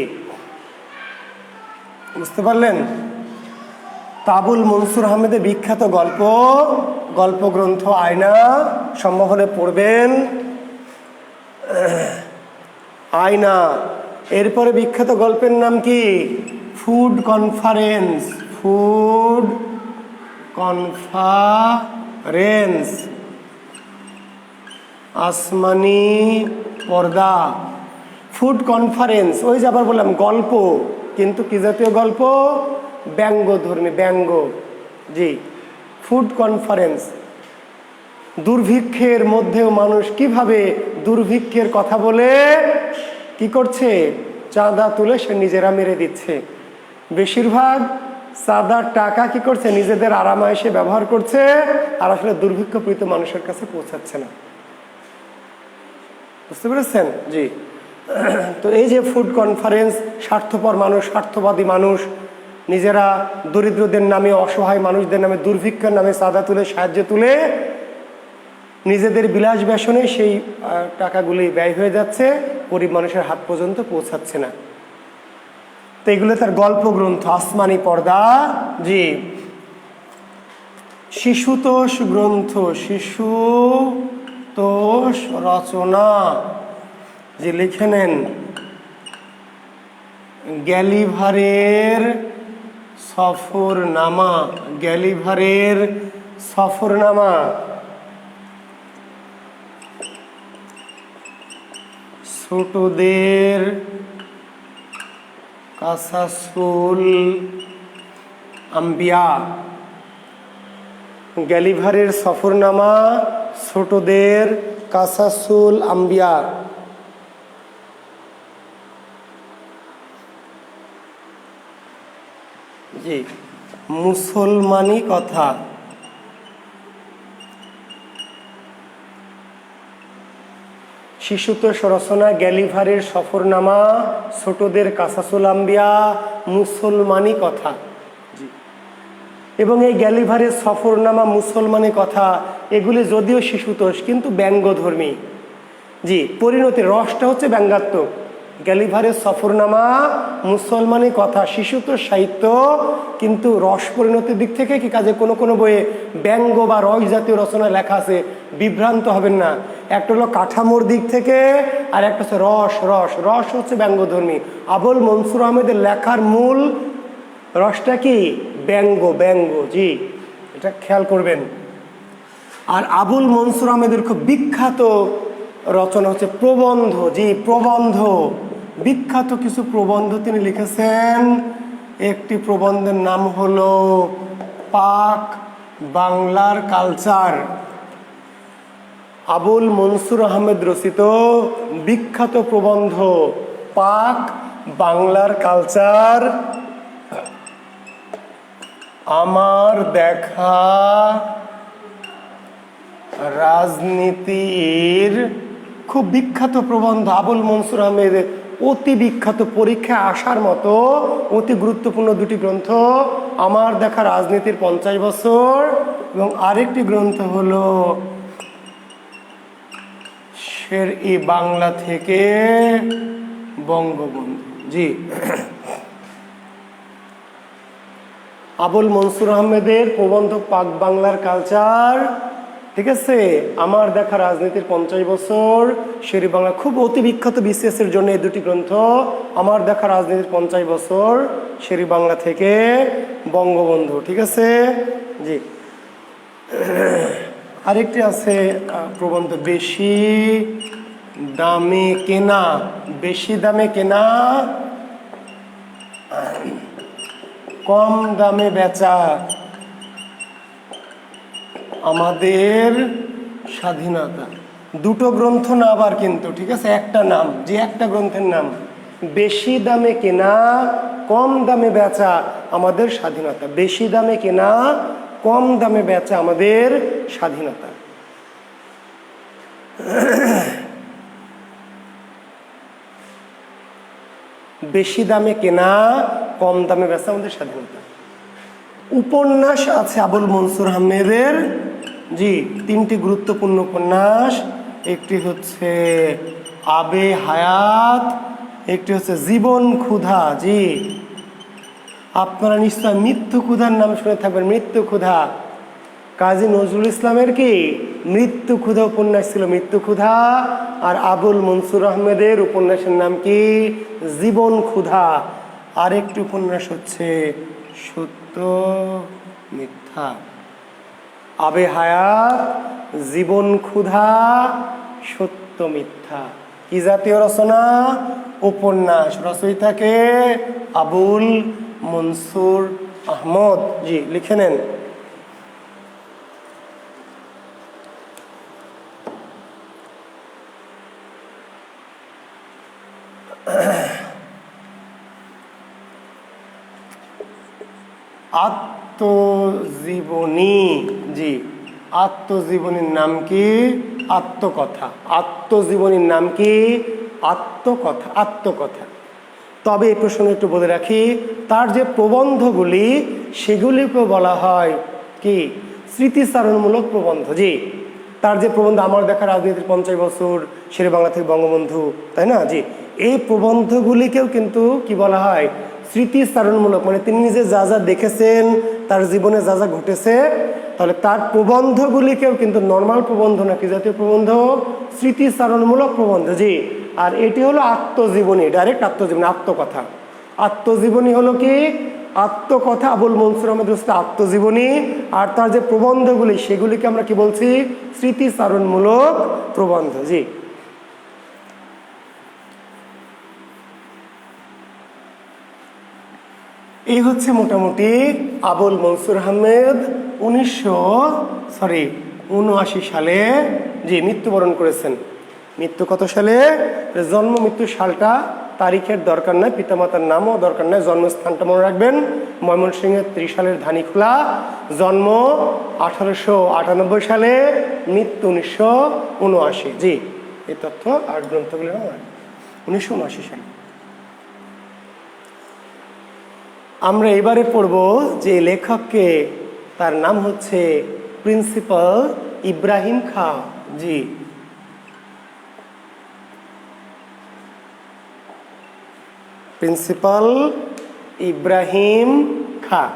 বুঝতে পারলেন? আবুল মনসুর আহমেদের বিখ্যাত গল্পগ্রন্থ আয়না, সম্ভব হলে পড়বেন, আয়না। এরপরে বিখ্যাত গল্পের নাম কি? ফুড কনফারেন্স, ফুড কনফারেন্স, আসমানি পর্দা, ফুড কনফারেন্স। ওই যে আবার বললাম গল্প, কিন্তু কি জাতীয় গল্প? ব্যঙ্গধর্মী, ব্যঙ্গ, জি। Food conference. দুর্ভিক্ষের মধ্যেও মানুষ কিভাবে দুর্ভিক্ষের কথা বলে কি করছে, চাঁদা তুলে সে নিজেরা মেরে দিচ্ছে। বেশিরভাগ চাঁদার টাকা কি করছে, নিজেদের আরামায়েশে ব্যবহার করছে, আর আসলে দুর্ভিক্ষপীড়িত মানুষের কাছে পৌঁছাচ্ছে না। বুঝতে পেরেছেন? জি। তো এই যে ফুড কনফারেন্স, স্বার্থপর মানুষ, স্বার্থবাদী মানুষ নিজেরা দরিদ্রদের নামে, অসহায় মানুষদের নামে, দুর্ভিক্ষের নামে চাঁদা তুলে, সাহায্য তুলে নিজেদের বিলাস ব্যসনে সেই টাকাগুলি ব্যয় হয়ে যাচ্ছে, গরিব মানুষের হাত পর্যন্ত পৌঁছাচ্ছে না। তো এগুলো তার গল্প গ্রন্থ, আসমানি পর্দা, জি। শিশুতোষ গ্রন্থ, শিশুতোষ রচনা, যে লিখে নেন গ্যালিভারের সফরনামা, গ্যালিভারের সফরনামা, ছোটদের কাসাসুল আম্বিয়া, গ্যালিভারের সফরনামা, ছোটদের কাসাসুল আম্বিয়া। জি। মুসলমানি কথা, শিশুতোষ রচনা, গ্যালিভারের সফরনামা, ছোটদের কাসাসুল আম্বিয়া, মুসলমানি কথা, জি। এবং এই গ্যালিভারের সফরনামা, মুসলমানি কথা, এগুলি যদিও শিশুতোষ কিন্তু ব্যঙ্গধর্মী, জি। পরিণতির রসটা হচ্ছে ব্যঙ্গাত্মক। গ্যালিভারের সফরনামা, মুসলমানি কথা শিশুতোষ সাহিত্য, কিন্তু রস পরিণতির দিক থেকে কি কাজে কোনো কোনো বইয়ে ব্যঙ্গ বা রস জাতীয় রচনা লেখা আছে, বিভ্রান্ত হবেন না। একটা হলো কাঠামোর দিক থেকে, আর একটা হচ্ছে রস। রস হচ্ছে ব্যঙ্গধর্মী। আবুল মনসুর আহমেদের লেখার মূল রসটা কি? ব্যঙ্গ, জি। এটা খেয়াল করবেন। আর আবুল মনসুর আহমেদের খুব বিখ্যাত রচনা হচ্ছে প্রবন্ধ, জি। প্রবন্ধ, বিখ্যাত কিছু প্রবন্ধ তিনি লিখেছেন। একটি প্রবন্ধের নাম হলো পাক বাংলার কালচার। আবুল মনসুর আহমেদ রচিত বিখ্যাত প্রবন্ধ পাক বাংলার কালচার, আমার দেখা রাজনীতির, খুব বিখ্যাত প্রবন্ধ। আবুল মনসুর আহমেদের অতি বিখ্যাত, পরীক্ষায় আসার মতো অতি গুরুত্বপূর্ণ দুটি গ্রন্থ, আমার দেখা রাজনীতির 50 বছর, এবং আরেকটি গ্রন্থ হলো শের ই বাংলা থেকে বঙ্গবন্ধু। জি, আবুল মনসুর আহমেদের প্রবন্ধ পাক বাংলার কালচার, ঠিক আছে, আমার দেখা রাজনীতির 50 বছর, শের ই বাংলা, খুব অতি বিখ্যাত বিসিএস এর জন্য এই দুটি গ্রন্থ, আমার দেখা রাজনীতির 50 বছর, শের ই বাংলা থেকে বঙ্গবন্ধু, ঠিক আছে। জি, আরেকটি আছে প্রবন্ধ বেশি দামে কেনা, বেশি দামে কেনা কম দামে বেচা আমাদের স্বাধীনতা। দুটো গ্রন্থ না আবার কিন্তু, ঠিক আছে, একটা নাম, যে একটা গ্রন্থের নাম, বেশি দামে কেনা কম দামে বেচা আমাদের স্বাধীনতা। বেশি দামে কেনা কম দামে বেচা আমাদের স্বাধীনতা। বেশি দামে কেনা কম দামে বেচা আমাদের স্বাধীনতা। উপন্যাস আছে আবুল মনসুর আহমেদের, জি, 3টি গুরুত্বপূর্ণ উপন্যাস। একটি হচ্ছে আবে হায়াত, একটি হচ্ছে জীবন ক্ষুধা। জি, আপনারা নিশ্চয় মৃত্যু ক্ষুধার নাম শুনে থাকবেন। মৃত্যু ক্ষুধা কাজী নজরুল ইসলামের কি মৃত্যু ক্ষুধা উপন্যাস ছিল, মৃত্যু ক্ষুধা। আর আবুল মনসুর আহমেদের উপন্যাসের নাম কি জীবন ক্ষুধা। আরেকটি উপন্যাস হচ্ছে সত্য মিথ্যা। আবে হায়াত, জীবন ক্ষুধা, সত্য মিথ্যা। কি জাতীয় রচনা? উপন্যাস। রচয়িতাকে আবুল মনসুর আহমদ। জি, লিখে নেন। আত্মজীবনী। জি, আত্মজীবনীর নাম কি? আত্মকথা। আত্মজীবনীর নাম কি? আত্মকথা। আত্মকথা। তবে এই প্রসঙ্গে একটু বলে রাখি, তার যে প্রবন্ধগুলি সেগুলিকেও বলা হয় কি স্মৃতিচারণমূলক প্রবন্ধ। জি, তার যে প্রবন্ধ আমার দেখা রাজনীতির 50 বছর, শেরে বাংলা থেকে বঙ্গবন্ধু, তাই না? জি, এই প্রবন্ধগুলিকেও কিন্তু কি বলা হয়? স্মৃতিচারণমূলক। মানে তিনি নিজে যা যা দেখেছেন, তার জীবনে যা যা ঘটেছে, তাহলে তার প্রবন্ধগুলিকেও কিন্তু নর্মাল প্রবন্ধ না, কি জাতীয় প্রবন্ধ? স্মৃতিচারণমূলক প্রবন্ধ। জি, আর এটি হলো আত্মজীবনী, ডাইরেক্ট আত্মজীবনী, আত্মকথা। আত্মজীবনী হলো কি আত্মকথা। আবুল মনসুর আহমেদের হচ্ছে আত্মজীবনী। আর তার যে প্রবন্ধগুলি সেগুলিকে আমরা কি বলছি? স্মৃতিচারণমূলক প্রবন্ধ। জি, এই হচ্ছে মোটামুটি আবুল মনসুর আহমেদ 1979 সালে জি মৃত্যুবরণ করেছেন। মৃত্যু কত সালে? জন্ম মৃত্যু সালটা তারিখের দরকার নাই, পিতামাতার নামও দরকার নাই, জন্মস্থানটা মনে রাখবেন। ময়মনসিংহের 30 সালের ধানীখোলা, জন্ম 1898 সালে, মৃত্যু 1979। জি, এই তথ্য আর গ্রন্থগুলি 1979 সালে। আমরা এবারে পড়ব যে লেখককে, তার নাম হচ্ছে প্রিন্সিপাল ইব্রাহিম খাঁ। জি, প্রিন্সিপাল ইব্রাহিম খাঁ।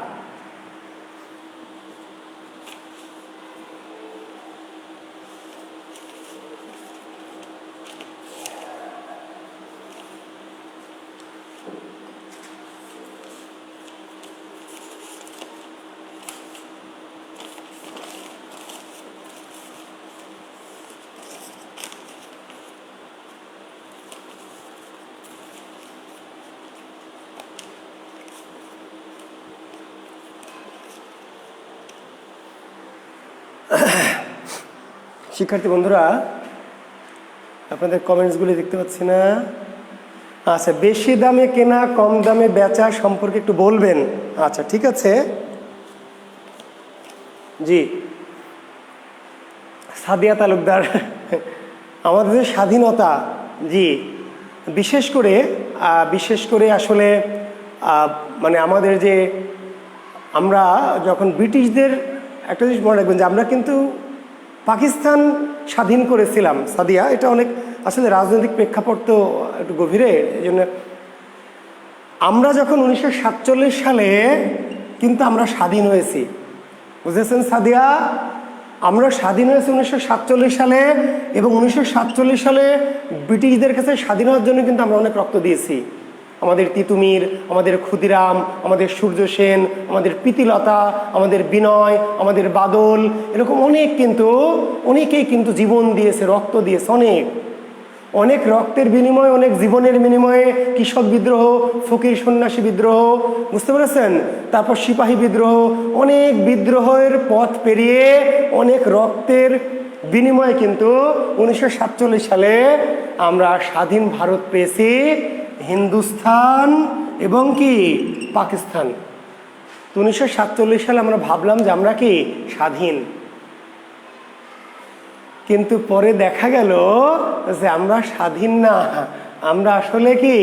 শিক্ষার্থী বন্ধুরা, আপনাদের কমেন্টসগুলি দেখতে পাচ্ছি না। আচ্ছা, বেশি দামে কেনা কম দামে বেচা সম্পর্কে একটু বলবেন। আচ্ছা, ঠিক আছে। জি, সাদিয়া তালুকদার, আমাদের যে স্বাধীনতা, জি, বিশেষ করে আসলে মানে আমাদের যে আমরা যখন ব্রিটিশদের, একটা জিনিস মনে রাখবেন যে আমরা কিন্তু পাকিস্তান স্বাধীন করেছিলাম। সাদিয়া, এটা অনেক আসলে রাজনৈতিক প্রেক্ষাপট তো একটু গভীরে, এই জন্য আমরা যখন 1947 সালে কিন্তু আমরা স্বাধীন হয়েছি, বুঝেছেন সাদিয়া? আমরা স্বাধীন হয়েছি 1947 সালে, এবং 1947 সালে ব্রিটিশদের কাছে স্বাধীন হওয়ার জন্য কিন্তু আমরা অনেক রক্ত দিয়েছি। আমাদের তিতুমির, আমাদের ক্ষুদিরাম, আমাদের সূর্য সেন, আমাদের প্রীতিলতা, আমাদের বিনয়, আমাদের বাদল, এরকম অনেকেই কিন্তু জীবন দিয়েছে, রক্ত দিয়েছে, অনেক রক্তের বিনিময়ে, অনেক জীবনের বিনিময়ে। কৃষক বিদ্রোহ, ফকির সন্ন্যাসী বিদ্রোহ, বুঝতে পেরেছেন? তারপর সিপাহী বিদ্রোহ, অনেক বিদ্রোহের পথ পেরিয়ে, অনেক রক্তের বিনিময়ে কিন্তু 1947 সালে আমরা স্বাধীন ভারত পেয়েছি, হিন্দুস্তান এবং কি পাকিস্তান। 1947 সালে আমরা ভাবলাম যে আমরা কি স্বাধীন, কিন্তু পরে দেখা গেল যে আমরা স্বাধীন না, আমরা আসলে কি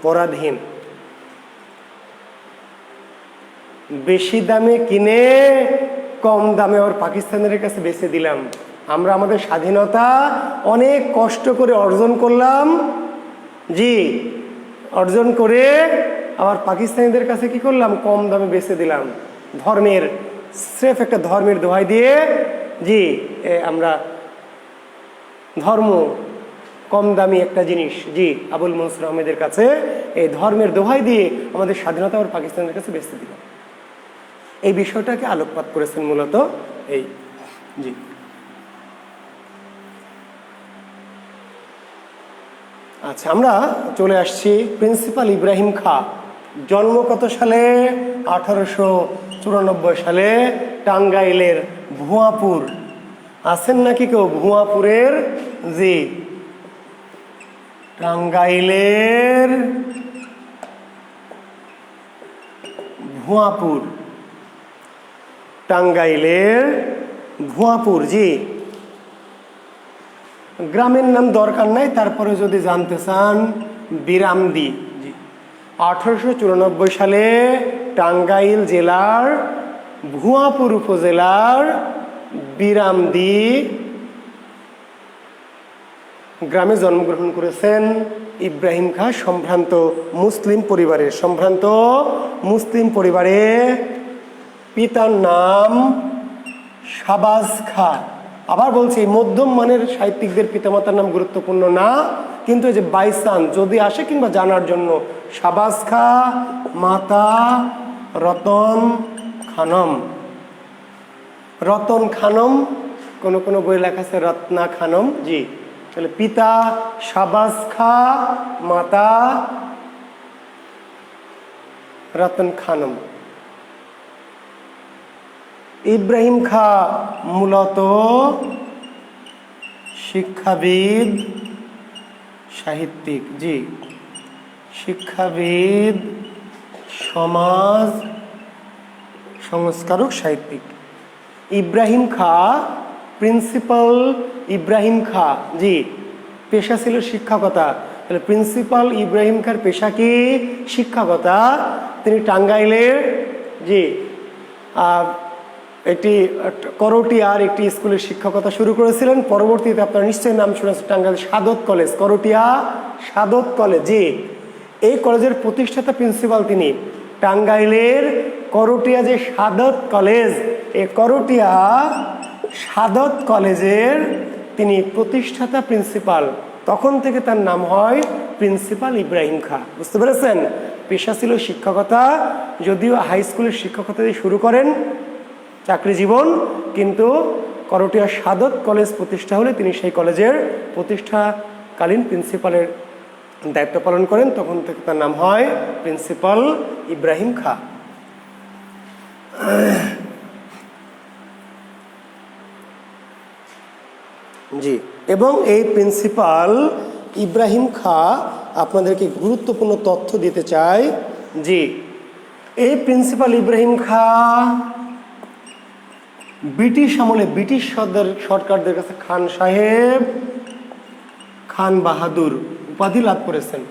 পরাধীন। বেশি দামে কিনে কম দামে আবার পাকিস্তানের কাছে বেচে দিলাম। আমরা আমাদের স্বাধীনতা অনেক কষ্ট করে অর্জন করলাম, অর্জন করে আবার পাকিস্তানিদের কাছে কি করলাম, কম দামে বেচে দিলাম। ধর্মের, স্রেফ একটা ধর্মের দোহাই দিয়ে আমরা ধর্ম কম দামি একটা জিনিস, আবুল মনসুর আহমেদের কাছে এই ধর্মের দোহাই দিয়ে আমাদের স্বাধীনতা আবার পাকিস্তানের কাছে বেচতে দিলাম। এই বিষয়টাকে আলোকপাত করেছেন মূলত এই। আচ্ছা, আমরা চলে আসছি প্রিন্সিপাল ইব্রাহিম খাঁ। জন্ম কত সালে? 1894 সালে, টাঙ্গাইলের ভুয়াপুর। আছেন নাকি কেউ ভুয়াপুরের? টাঙ্গাইলের ভুয়াপুর, টাঙ্গাইলের ভুয়াপুর। গ্রামের নাম দরকার নাই, তারপরে যদি জানতে চান বিরামদি। 1894 সালে টাঙ্গাইল জেলার ভুয়াপুর উপজেলার বিরামদি গ্রামে জন্মগ্রহণ করেছেন ইব্রাহিম খাঁ। সম্ভ্রান্ত মুসলিম পরিবারে পিতার নাম শাহবাজ খাঁ। আবার বলছি, মধ্যম মানের সাহিত্যিকদের পিতামাতার নাম গুরুত্বপূর্ণ না, কিন্তু এই যে বাইচান্স যদি আসে কিংবা জানার জন্য, শাহবাজ খাঁ, মাতা রতন খানম। রতন খানম, কোনো কোনো বই লেখা আছে রত্না খানম। তাহলে পিতা শাহবাজ খাঁ, মাতা রতন খানম। ইব্রাহিম খাঁ মূলত শিক্ষাবিদ, সাহিত্যিক, শিক্ষাবিদ, সমাজ সংস্কারক, সাহিত্যিক। ইব্রাহিম খাঁ, প্রিন্সিপাল ইব্রাহিম খাঁ, পেশা ছিল শিক্ষকতা। তাহলে প্রিন্সিপাল ইব্রাহিম খাঁর পেশা কি? শিক্ষকতা। তিনি টাঙ্গাইলের একটি করটিয়ার একটি স্কুলের শিক্ষকতা শুরু করেছিলেন। পরবর্তীতে আপনারা নিশ্চয়ই নাম শুনেছেন টাঙ্গাইল সাদত কলেজ, করটিয়া সাদত কলেজ। এই কলেজের প্রতিষ্ঠাতা প্রিন্সিপাল তিনি। টাঙ্গাইলের করটিয়া যে সাদত কলেজ, এই করটিয়া সাদত কলেজের তিনি প্রতিষ্ঠাতা প্রিন্সিপাল। তখন থেকে তার নাম হয় প্রিন্সিপাল ইব্রাহিম খাঁ। বুঝতে পেরেছেন? পেশা ছিল শিক্ষকতা, যদিও হাই স্কুলের শিক্ষকতা দিয়ে শুরু করেন চাকরি জীবন, কিন্তু করটিয়া সাদত কলেজ প্রতিষ্ঠা হলে তিনি সেই কলেজের প্রতিষ্ঠাকালীন প্রিন্সিপালের দায়িত্ব পালন করেন। তখন থেকে তার নাম হয় প্রিন্সিপাল ইব্রাহিম খাঁ। এবং এই প্রিন্সিপাল ইব্রাহিম খাঁ আপনাদেরকে গুরুত্বপূর্ণ তথ্য দিতে চাই। এই প্রিন্সিপাল ইব্রাহিম খাঁ ব্রিটিশ আমলে ব্রিটিশ সরকারদের কাছে খান সাহেব, খান বাহাদুর উপাধি লাভ করেছেন।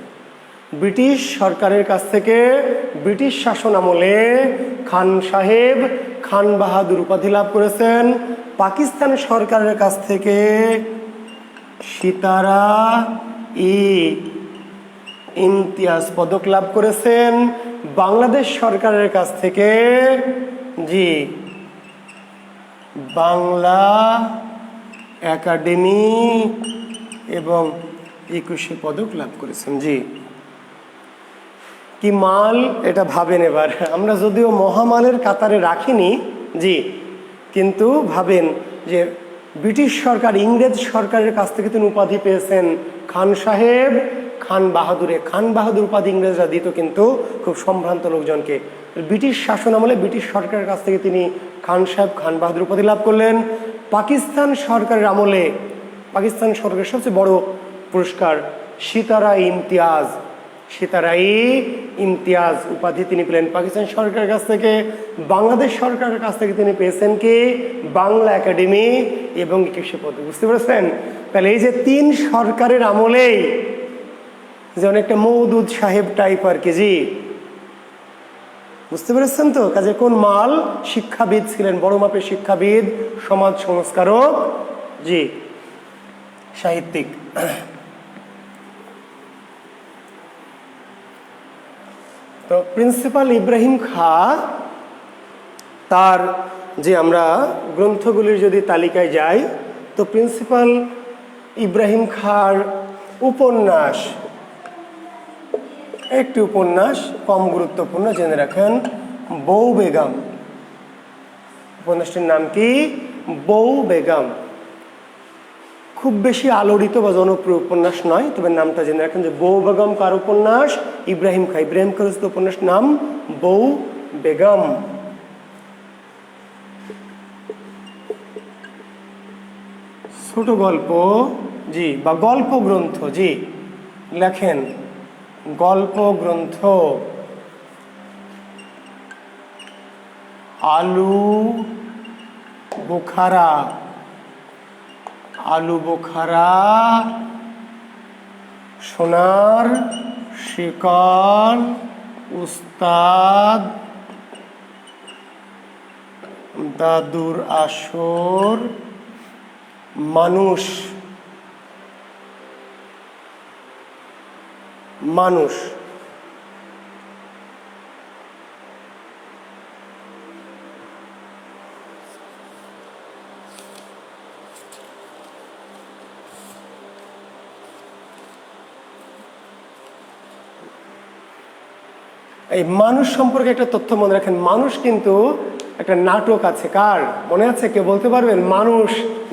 ব্রিটিশ সরকারের কাছ থেকে ব্রিটিশ শাসন আমলে খান সাহেব, খান বাহাদুর উপাধি লাভ করেছেন। পাকিস্তান সরকারের কাছ থেকে সিতারা ই ইমতিয়াজ পদক লাভ করেছেন বাংলাদেশ সরকারের কাছ থেকে। জি, বাংলা একাডেমি এবং 21 পদক লাভ করেছেন। জি, কি মাল এটা ভাবেন এবার। আমরা যদিও মহামালের কাতারে রাখিনি, জি, কিন্তু ভাবেন যে ব্রিটিশ সরকার, ইংরেজ সরকারের কাছ থেকে তিনি উপাধি পেয়েছেন খান সাহেব, খান বাহাদুরে। খান বাহাদুর উপাধি ইংরেজরা দিত কিন্তু খুব সম্ভ্রান্ত লোকজনকে। ব্রিটিশ শাসন আমলে ব্রিটিশ সরকারের কাছ থেকে তিনি খান সাহেব, খান বাহাদুর উপাধি লাভ করলেন। পাকিস্তান সরকারের আমলে পাকিস্তান সরকারের সবচেয়ে বড় পুরস্কার সিতারা ইমতিয়াজ, সিতারা-ই ইমতিয়াজ উপাধি তিনি পেলেন পাকিস্তান সরকারের কাছ থেকে। বাংলাদেশ সরকারের কাছ থেকে তিনি পেয়েছেন কি বাংলা একাডেমি এবং 21 পদক। বুঝতে পেরেছেন? তাহলে এই যে 3 সরকারের আমলেই যে অনেকটা মওদুদ সাহেব টাইপ আর কি। জি, বুঝতে পেরেছেন তো? কাজে কোন মাল, শিক্ষাবিদ ছিলেন, বড় মাপের শিক্ষাবিদ, সমাজ সংস্কারক, জি, সাহিত্যিক। তো প্রিন্সিপাল ইব্রাহিম খাঁ, তার যে আমরা গ্রন্থগুলির যদি তালিকায় যাই, তো প্রিন্সিপাল ইব্রাহিম খাঁর উপন্যাস, একটি উপন্যাস কম গুরুত্বপূর্ণ, জেনে রাখেন, বউ বেগম। উপন্যাসটির নাম কি? বউ বেগম। খুব বেশি আলোড়িত বা জনপ্রিয় উপন্যাস নয়, তবে নামটা জেনে রাখেন যে বউ বেগম কার উপন্যাস? ইব্রাহিম খাঁ। ইব্রাহিম খাঁর উপন্যাস নাম বউ বেগম। ছোট গল্প, জি, বা গল্প গ্রন্থ, জি, লেখেন গল্প গ্রন্থ। আলু বোখারা, আলু বোখারা, সোনার শিকল, উস্তাদ, দাদুর আসর, মানুষ, মানুষ। এই মানুষ সম্পর্কে একটা তথ্য মনে রাখেন। মানুষ কিন্তু একটা নাটক আছে, কার মনে আছে? কে বলতে পারবেন মানুষ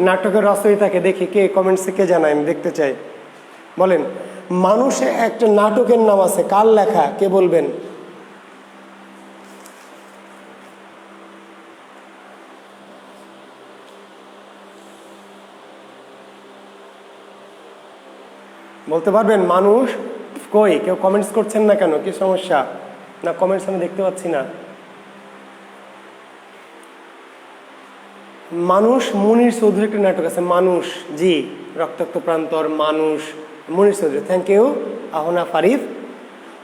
নাটকের রচয়িতাকে? দেখি কে কমেন্টসে কে জানায়, আমি দেখতে চাই। বলেন, মানুষে একটা নাটকের নাম আছে, কার লেখা? কে বলবেন? বলতে পারবেন মানুষ? কই কেউ কমেন্টস করছেন না কেন? কি সমস্যা? না কমেন্টস আমি দেখতে পাচ্ছি না। মানুষ, মুনির চৌধুরী একটা নাটক আছে মানুষ, জি, রক্তাক্ত প্রান্তর, মানুষ, মুনির চৌধুরী। Thank you Ahana Farif.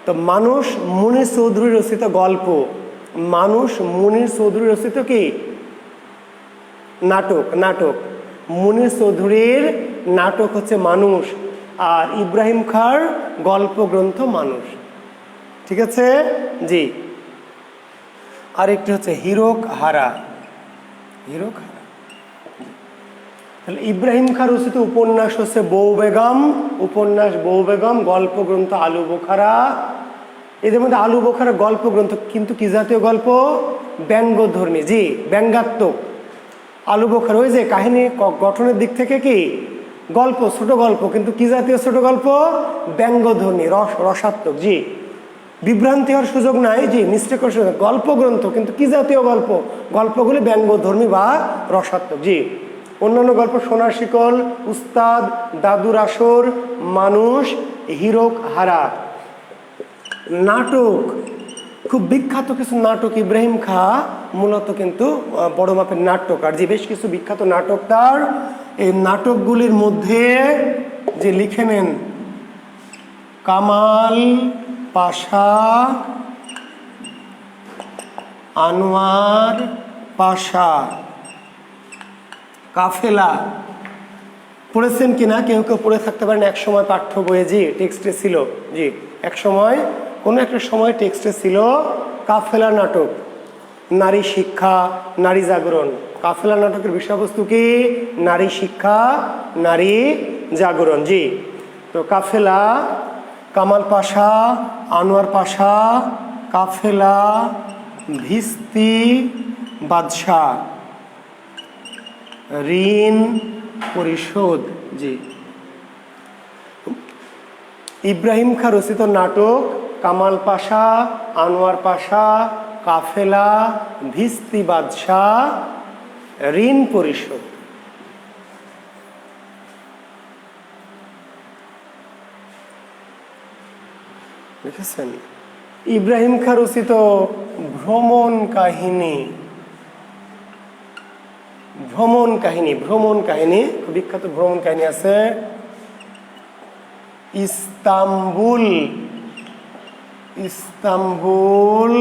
তো মানুষ মুনির চৌধুরী রচিত গল্প, মানুষ মুনির চৌধুরী রচিত কি নাটক, নাটক। মুনির চৌধুরীর নাটক হচ্ছে মানুষ, আর ইব্রাহিম খাঁর গল্প গ্রন্থ মানুষ। ঠিক আছে, জি। আরেকটি হচ্ছে হীরক হারা, হীরক হারা। তাহলে ইব্রাহিম খাঁ রচিত উপন্যাস হচ্ছে বউ বেগম, উপন্যাস বউ বেগম, গল্প গ্রন্থ আলু বোখারা। এদের মধ্যে আলু বোখারা গল্প গ্রন্থ, কিন্তু কি জাতীয় গল্প? ব্যঙ্গধর্মী, জি, ব্যঙ্গাত্মক। আলু বোখারা ওই যে কাহিনী গঠনের দিক থেকে কি গল্প, ছোট গল্প, কিন্তু কি জাতীয় ছোট গল্প? ব্যঙ্গধর্মী, রসাত্মক, জি। বিভ্রান্তি হওয়ার সুযোগ নাই, জি, মিস্টেক করার সুযোগ। গল্প গ্রন্থ, কিন্তু কি জাতীয় গল্প? গল্পগুলি ব্যঙ্গধর্মী বা রসাত্মক, জি। অন্যান্য গল্প সোনার শিকল, উস্তাদ, দাদুর আসর, মানুষ, হীরক হারা। নাটক, খুব বিখ্যাত কিছু নাটক ইব্রাহিম খাঁ মূলত কিন্তু বড় মাপের নাট্যকার, যে বেশ কিছু বিখ্যাত নাটক তার। এই নাটকগুলির মধ্যে যে লিখে নেন কামাল পাশা, আনোয়ার পাশা, কাফেলা, পড়েছেন কিনা, কেউ কেউ পড়ে থাকতে পারেন এক সময় পাঠ্য বইয়ে, জি টেক্সটে ছিল, জি এক সময় কোনো একটা সময় টেক্সটে ছিল কাফেলা নাটক, নারী শিক্ষা, নারী জাগরণ। কাফেলা নাটকের বিষয়বস্তু কি? নারী শিক্ষা, নারী জাগরণ। জি, তো কাফেলা, কামাল পাশা, আনোয়ার পাশা, কাফেলা, ভিস্তি বাদশাহ, ঋণ পরিশোধ। জি, ইব্রাহিম খাঁ রচিত নাটক কামাল পাশা, আনোয়ার পাশা, কাফেলা, ভিস্তি বাদশাহ, ঋণ পরিশোধ। দেখেছেন? ইব্রাহিম খাঁ রচিত ভ্রমণ কাহিনী, ভ্রমণ কাহিনী, ভ্রমণ কাহিনী, খুব বিখ্যাত ভ্রমণ কাহিনী আছে। ইস্তাম্বুল, ইস্তাম্বুল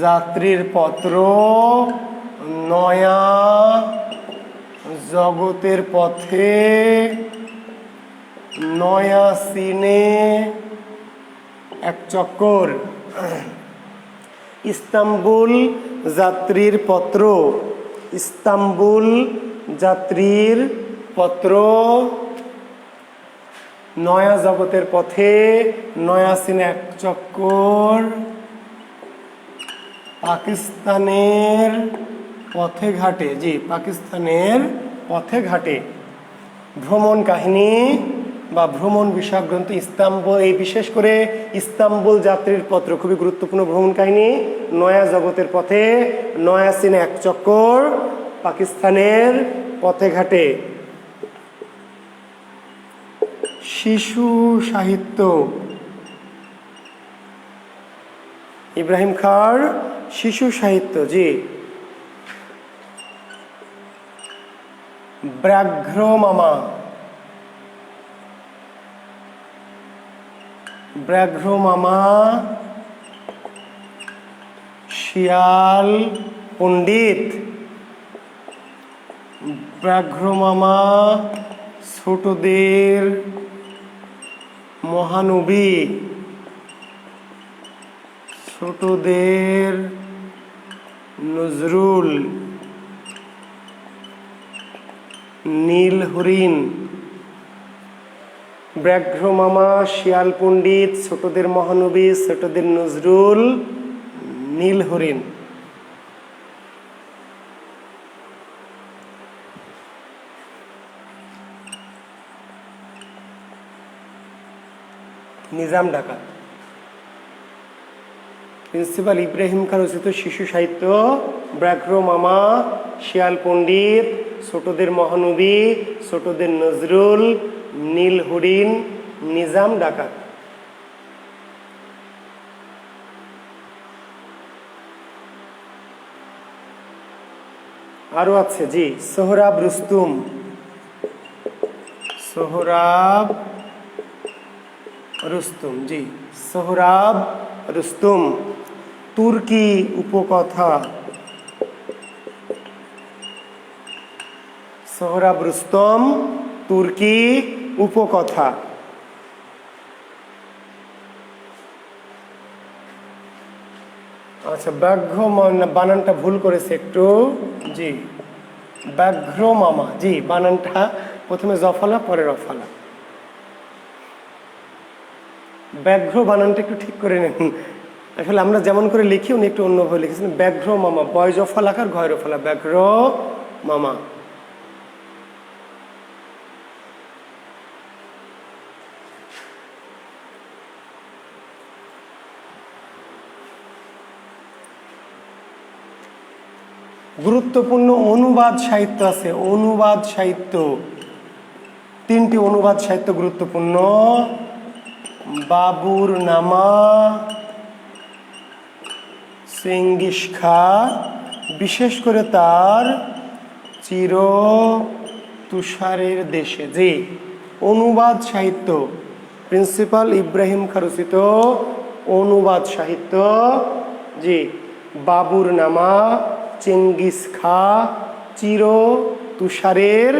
যাত্রীর পত্র, নয়া জগতের পথে, নয়া সিনে এক চক্কর। ইস্তাম্বুল যাত্রীর পত্র, ইস্তাম্বুল যাত্রীর পত্র, নয়া জগতের পথে, নয়া সিনে এক চক্কর, পাকিস্তানের পথে ঘাটে। জি, পাকিস্তানের পথে ঘাটে। ভ্রমণ কাহিনী বা ভ্রমণ বিষয়ক গ্রন্থ ইস্তাম্বুল, এই বিশেষ করে ইস্তাম্বুল যাত্রীর পত্র খুবই গুরুত্বপূর্ণ ভ্রমণ কাহিনী। নয়া জগতের পথে, নয়া সিনে এক চক্কর, পাকিস্তানের পথে ঘাটে। শিশু সাহিত্য, ইব্রাহিম খাঁর শিশু সাহিত্য। জি, ব্যাঘ্র মামা, ব্যাঘ্র মামা, শিয়াল পণ্ডিত, ব্যাঘ্র মামা ছোটদের মহানবী, ছোটদের নজরুল, নীল হরিণ। ব্যাঘ্র মামা, শিয়াল পণ্ডিত, ছোটদের মহানবী, ছোটদের নজরুল, নীল হরিণ। নিজাম ডাকাত, প্রিন্সিপাল ইব্রাহিম খাঁ রচিত শিশু সাহিত্য ব্যাঘ্র মামা, শিয়াল পণ্ডিত, ছোটদের মহানবী, ছোটদের নজরুল, নীল হরিণ, নিজাম ডাকাত। আরো আছে, জি সোহরাব রুস্তুম, সোহরাব রুস্তুম। জি, সোহরাব রুস্তুম। তুর্কি উপকথা, সোহরাব রুস্তম, তুর্কি উপকথা। আচ্ছা, ব্যাঘ্র বানানটা ভুল করেছে একটু। জি, ব্যাঘ্র মামা। জি, বানানটা প্রথমে জফলা পরে রফলা। ব্যাঘ্র বানানটা একটু ঠিক করে নেন। আসলে আমরা যেমন করে লিখি উনি একটু অন্যভাবে লিখেছেন। ব্যাঘ্র মামা, বয় জফলাকার ঘয় রফলা, ব্যাঘ্র মামা। গুরুত্বপূর্ণ অনুবাদ সাহিত্য আছে, অনুবাদ সাহিত্য। তিনটি অনুবাদ সাহিত্য গুরুত্বপূর্ণ। বাবুর নামা, চেঙ্গিস খাঁ, বিশেষ করে তার চির তুষারের দেশে। যে অনুবাদ সাহিত্য, প্রিন্সিপাল ইব্রাহিম খাঁ রচিত অনুবাদ সাহিত্য। জি, বাবুর নামা, চেঙ্গিস খাঁ, চির তুষারের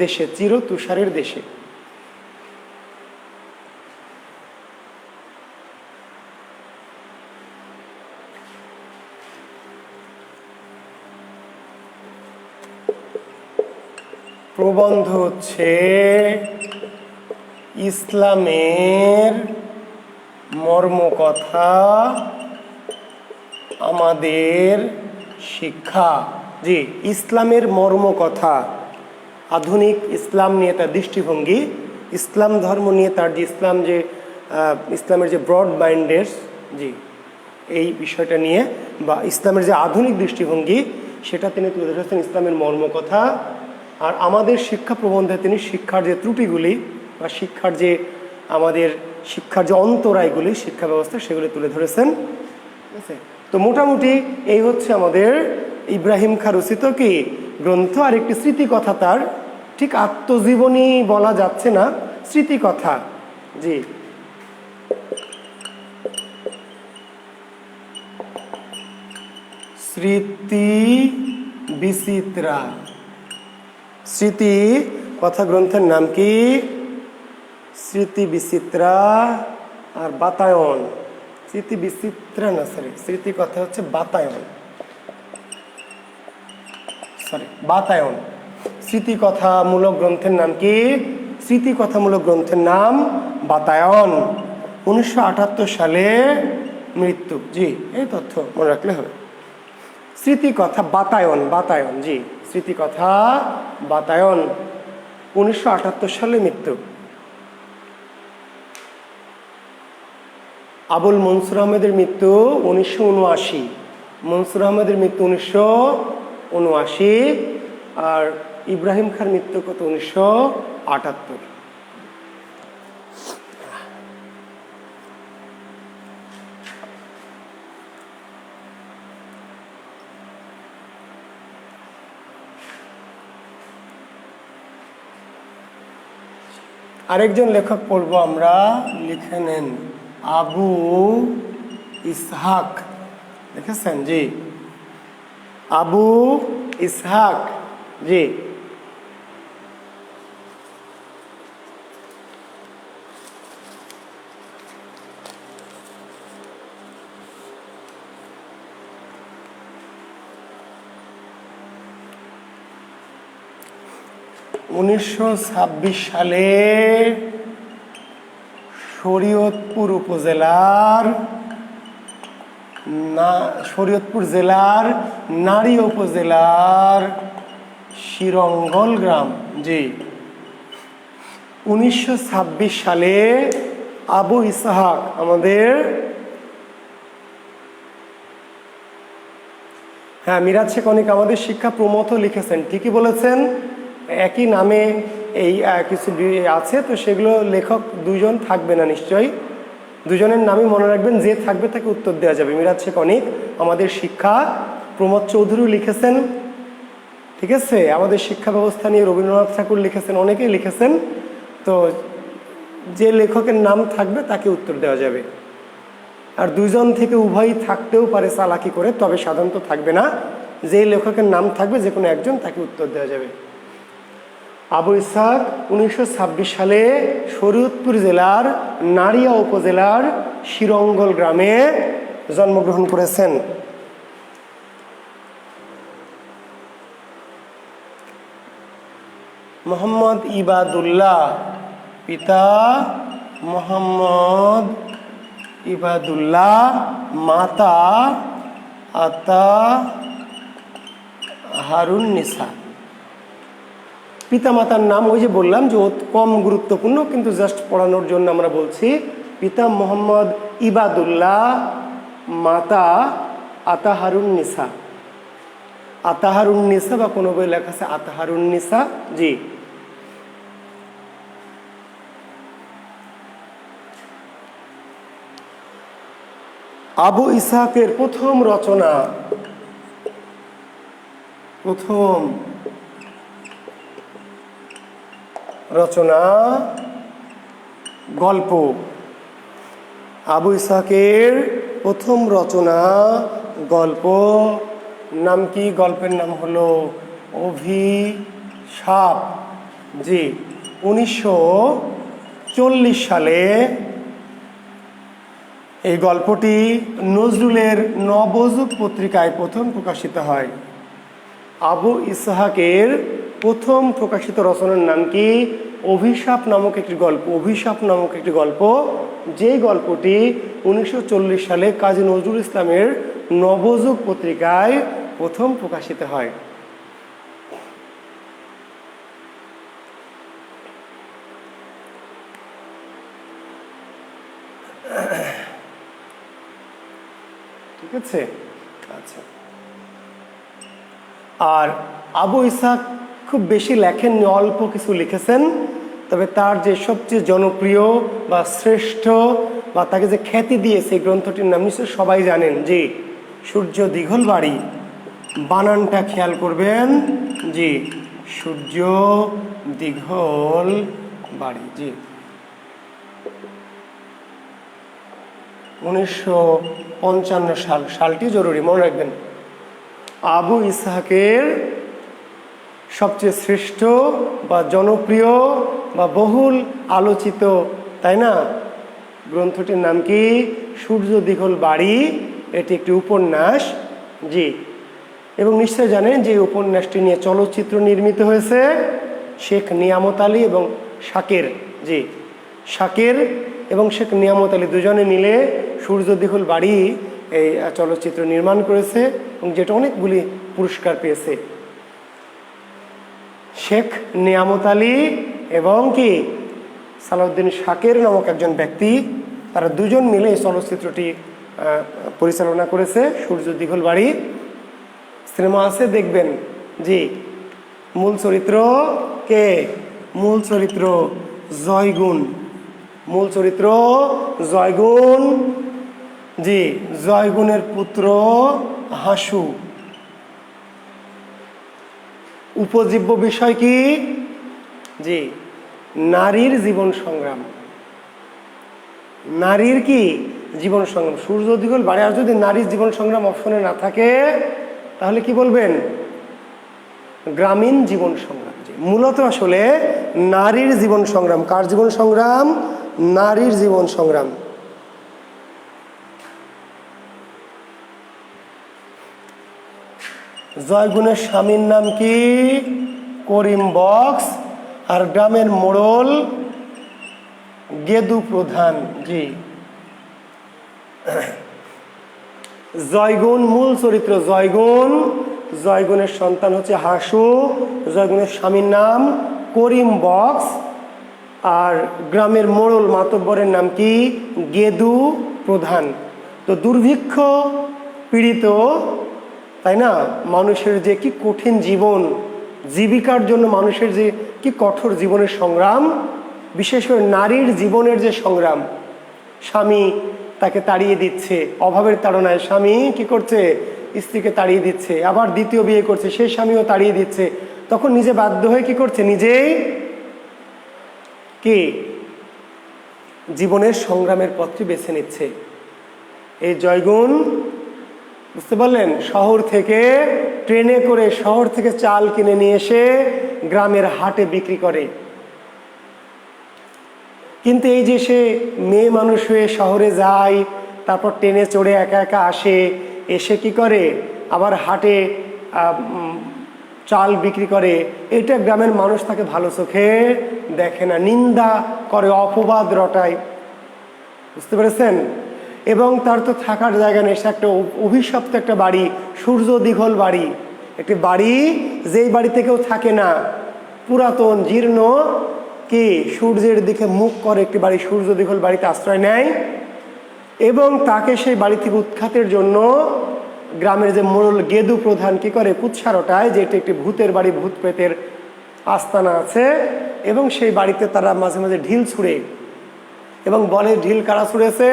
দেশে, চির তুষারের দেশে। প্রবন্ধ হচ্ছে ইসলামের মর্মকথা আমাদের শিক্ষা। জি, ইসলামের মর্মকথা, আধুনিক ইসলাম নিয়ে তার দৃষ্টিভঙ্গি, ইসলাম ধর্ম নিয়ে তার যে ইসলামের যে ব্রড মাইন্ডের, জি, এই বিষয়টা নিয়ে বা ইসলামের যে আধুনিক দৃষ্টিভঙ্গি সেটা তিনি তুলে ধরেছেন ইসলামের মর্মকথা। আর আমাদের শিক্ষা প্রবন্ধে তিনি শিক্ষার যে ত্রুটিগুলি বা আমাদের শিক্ষার যে অন্তরায়গুলি শিক্ষা ব্যবস্থা সেগুলি তুলে ধরেছেন। ঠিক আছে, তো মোটামুটি এই হচ্ছে আমাদের ইব্রাহিম খাঁ রচিত কি গ্রন্থ। আর একটি স্মৃতিকথা, তার ঠিক আত্মজীবনী বলা যাচ্ছে না, স্মৃতিকথা। জি, স্মৃতি বিচিত্রা, স্মৃতি কথা গ্রন্থের নাম কি? স্মৃতি বিচিত্রা আর বাতায়ন। স্মৃতি বিচিত্রা না, সরি, স্মৃতি কথা হচ্ছে বাতায়ন, সরি বাতায়ন। স্মৃতিকথামূলক গ্রন্থের নাম কি? স্মৃতিকথামূলক গ্রন্থের নাম বাতায়ন। 1978 সালে মৃত্যু। জি, এই তথ্য মনে রাখলে হবে। স্মৃতিকথা বাতায়ন, বাতায়ন, জি, স্মৃতিকথা বাতায়ন, 1978 সালে মৃত্যু। আবুল মনসুর আহমেদের মৃত্যু 1979। মনসুর আহমেদের মৃত্যু 1979। আর ইব্রাহিম খাঁর মৃত্যু কত? 1978। আরেকজন লেখক পড়বো আমরা, লিখে নেন আবু ইসহাক। দেখেছেন? জি, আবু ইসহাক। জি, (1926) সালে শরীয়তপুর জেলার নারী উপজেলার শিরঙ্গল গ্রাম। জি, 1926 সালে আবু ইসহাক আমাদের, হ্যাঁ, মিরাজ শেখ অনেক আমাদের শিক্ষা প্রমথ লিখেছেন, ঠিকই বলেছেন। একই নামে এই কিছু আছে, তো সেগুলো লেখক দুজন থাকবে না নিশ্চয়ই, দুজনের নামই মনে রাখবেন, যে থাকবে তাকে উত্তর দেওয়া যাবে। মিরাজ শেখ অনেক আমাদের শিক্ষা, প্রমোদ চৌধুরী লিখেছেন, ঠিক আছে, আমাদের শিক্ষা ব্যবস্থা নিয়ে রবীন্দ্রনাথ ঠাকুর লিখেছেন, অনেকেই লিখেছেন। তো যে লেখকের নাম থাকবে তাকে উত্তর দেওয়া যাবে। আর দুইজন থেকে উভয়ই থাকতেও পারে চালাকি করে, তবে সাধারণত থাকবে না। যে লেখকের নাম থাকবে যে কোনো একজন, তাকে উত্তর দেওয়া যাবে। আবু ইসহাক 1926 সালে শরীয়তপুর জেলার নারিয়া উপজেলার শিরঙ্গল গ্রামে জন্মগ্রহণ করেছেন। মোহাম্মদ ইবাদুল্লাহ, পিতা মোহাম্মদ ইবাদুল্লাহ, মাতা আতা হারুন নিসা। পিতামাতার নাম ওই যে বললাম যে কম গুরুত্বপূর্ণ, কিন্তু জাস্ট পড়ানোর জন্য আমরা বলছি। পিতা মোহাম্মদ ইবাদুল্লাহ, মাতা আতাহারুন নিসা। আতাহারুন নিসা বা কোনো বই লেখা আছে আতাহারুন নিসা। জি, আবু ইসহাকের প্রথম রচনা, গল্প। আবু ইসহাকের প্রথম রচনা গল্প, নাম কি? গল্পের নাম হলো অভিশাপ। জি 1940 সালে এই গল্পটি নজরুলের নবযুগ পত্রিকায় প্রথম প্রকাশিত হয়। আবু ইসহাকের প্রথম প্রকাশিত রচনার নাম কি? অভিশাপ নামক একটি গল্প। অভিশাপ নামক একটি গল্প, যেই গল্পটি 1940 সালে কাজী নজরুল ইসলামের নবযুগ পত্রিকায় প্রথম প্রকাশিত হয়। ঠিক আছে, আচ্ছা। আর আবু ইসহাক খুব বেশি লেখেননি, অল্প কিছু লিখেছেন। তবে তার যে সবচেয়ে জনপ্রিয় বা শ্রেষ্ঠ বা তাকে যে খ্যাতি দিয়েছে এই গ্রন্থটির নাম নিশ্চয় সবাই জানেন, জি সূর্য দীঘল বাড়ি। বানানটা খেয়াল করবেন, জি সূর্য দীঘল বাড়ি। জি 1955 সালটি জরুরি মনে রাখবেন। আবু ইসহাকের সবচেয়ে শ্রেষ্ঠ বা জনপ্রিয় বা বহুল আলোচিত, তাই না, গ্রন্থটির নাম কি? সূর্য দীঘল বাড়ি। এটি একটি উপন্যাস, জি। এবং নিশ্চয় জানেন যে উপন্যাসটি নিয়ে চলচ্চিত্র নির্মিত হয়েছে শেখ নিয়ামত আলী এবং শাকের। জি শাকের এবং শেখ নিয়ামত আলী দুজনে মিলে সূর্য দীঘল বাড়ি এই চলচ্চিত্র নির্মাণ করেছে এবং যেটা অনেকগুলি পুরস্কার পেয়েছে। শেখ নিয়ামত আলী এবং কি সালাউদ্দিন শাকের নামক একজন ব্যক্তি, তারা দুজন মিলে এই চলচ্চিত্রটি পরিচালনা করেছে, সূর্য দীঘল বাড়ি। সিনেমা আছে, দেখবেন। জি মূল চরিত্র কে? মূল চরিত্র জয়গুণ। মূল চরিত্র জয়গুণ, জি জয়গুণের পুত্র হাসু। উপজীব্য বিষয় কি? জি নারীর জীবন সংগ্রাম। নারীর কি জীবন সংগ্রাম? সূর্য দীঘল বাড়ি। আর যদি নারীর জীবন সংগ্রাম অপশনে না থাকে তাহলে কি বলবেন? গ্রামীণ জীবন সংগ্রাম। মূলত আসলে নারীর জীবন সংগ্রাম। কার জীবন সংগ্রাম? নারীর জীবন সংগ্রাম। জয়গুণের স্বামীর নাম কি? করিম বক্স। আর গ্রামের মোড়ল গেদু প্রধান। জি জয়গুণ মূল চরিত্র জয়গুণ। জয়গুণের সন্তান হচ্ছে হাসু। জয়গুণের স্বামীর নাম করিম বক্স। আর গ্রামের মোড়ল মাতব্বরের নাম কি? গেদু প্রধান। তো দুর্ভিক্ষ পীড়িত, তাই না, মানুষের যে কি কঠিন জীবন, জীবিকার জন্য মানুষের যে কি কঠোর জীবনের সংগ্রাম, বিশেষ করে নারীর জীবনের যে সংগ্রাম। স্বামী তাকে তাড়িয়ে দিচ্ছে, অভাবের তাড়নায় স্বামী কি করছে? স্ত্রীকে তাড়িয়ে দিচ্ছে। আবার দ্বিতীয় বিয়ে করছে, সেই স্বামীও তাড়িয়ে দিচ্ছে। তখন নিজে বাধ্য হয়ে কি করছে? নিজেই কি জীবনের সংগ্রামের পথটি বেছে নিচ্ছে। এই জয়গুণ, বুঝতে পারলেন, শহর থেকে ট্রেনে করে শহর থেকে চাল কিনে নিয়ে এসে গ্রামের হাটে বিক্রি করে। কিন্তু এই যে সে মেয়ে মানুষ হয়ে শহরে যায়, তারপর ট্রেনে চড়ে একা একা আসে, এসে কি করে? আবার হাটে চাল বিক্রি করে। এটা গ্রামের মানুষ তাকে ভালো চোখে দেখে না, নিন্দা করে, অপবাদ রটায়। বুঝতে পেরেছেন? এবং তার তো থাকার জায়গা নেই। সে একটা অভিশপ্ত একটা বাড়ি, সূর্য দীঘল বাড়ি, একটি বাড়ি যেই বাড়িতে কেউ থাকে না, পুরাতন জীর্ণ, কি সূর্যের দিকে মুখ করে একটি বাড়ি, সূর্য দীঘল বাড়িতে আশ্রয় নেয়। এবং তাকে সেই বাড়ি থেকে উৎখাতের জন্য গ্রামের যে মোড়ল গেদু প্রধান কি করে? কুৎসা রটায় যে এটি একটি ভূতের বাড়ি, ভূত প্রেতের আস্তানা আছে। এবং সেই বাড়িতে তারা মাঝে মাঝে ঢিল ছুঁড়ে এবং বলে, ঢিল কারা ছুঁড়েছে?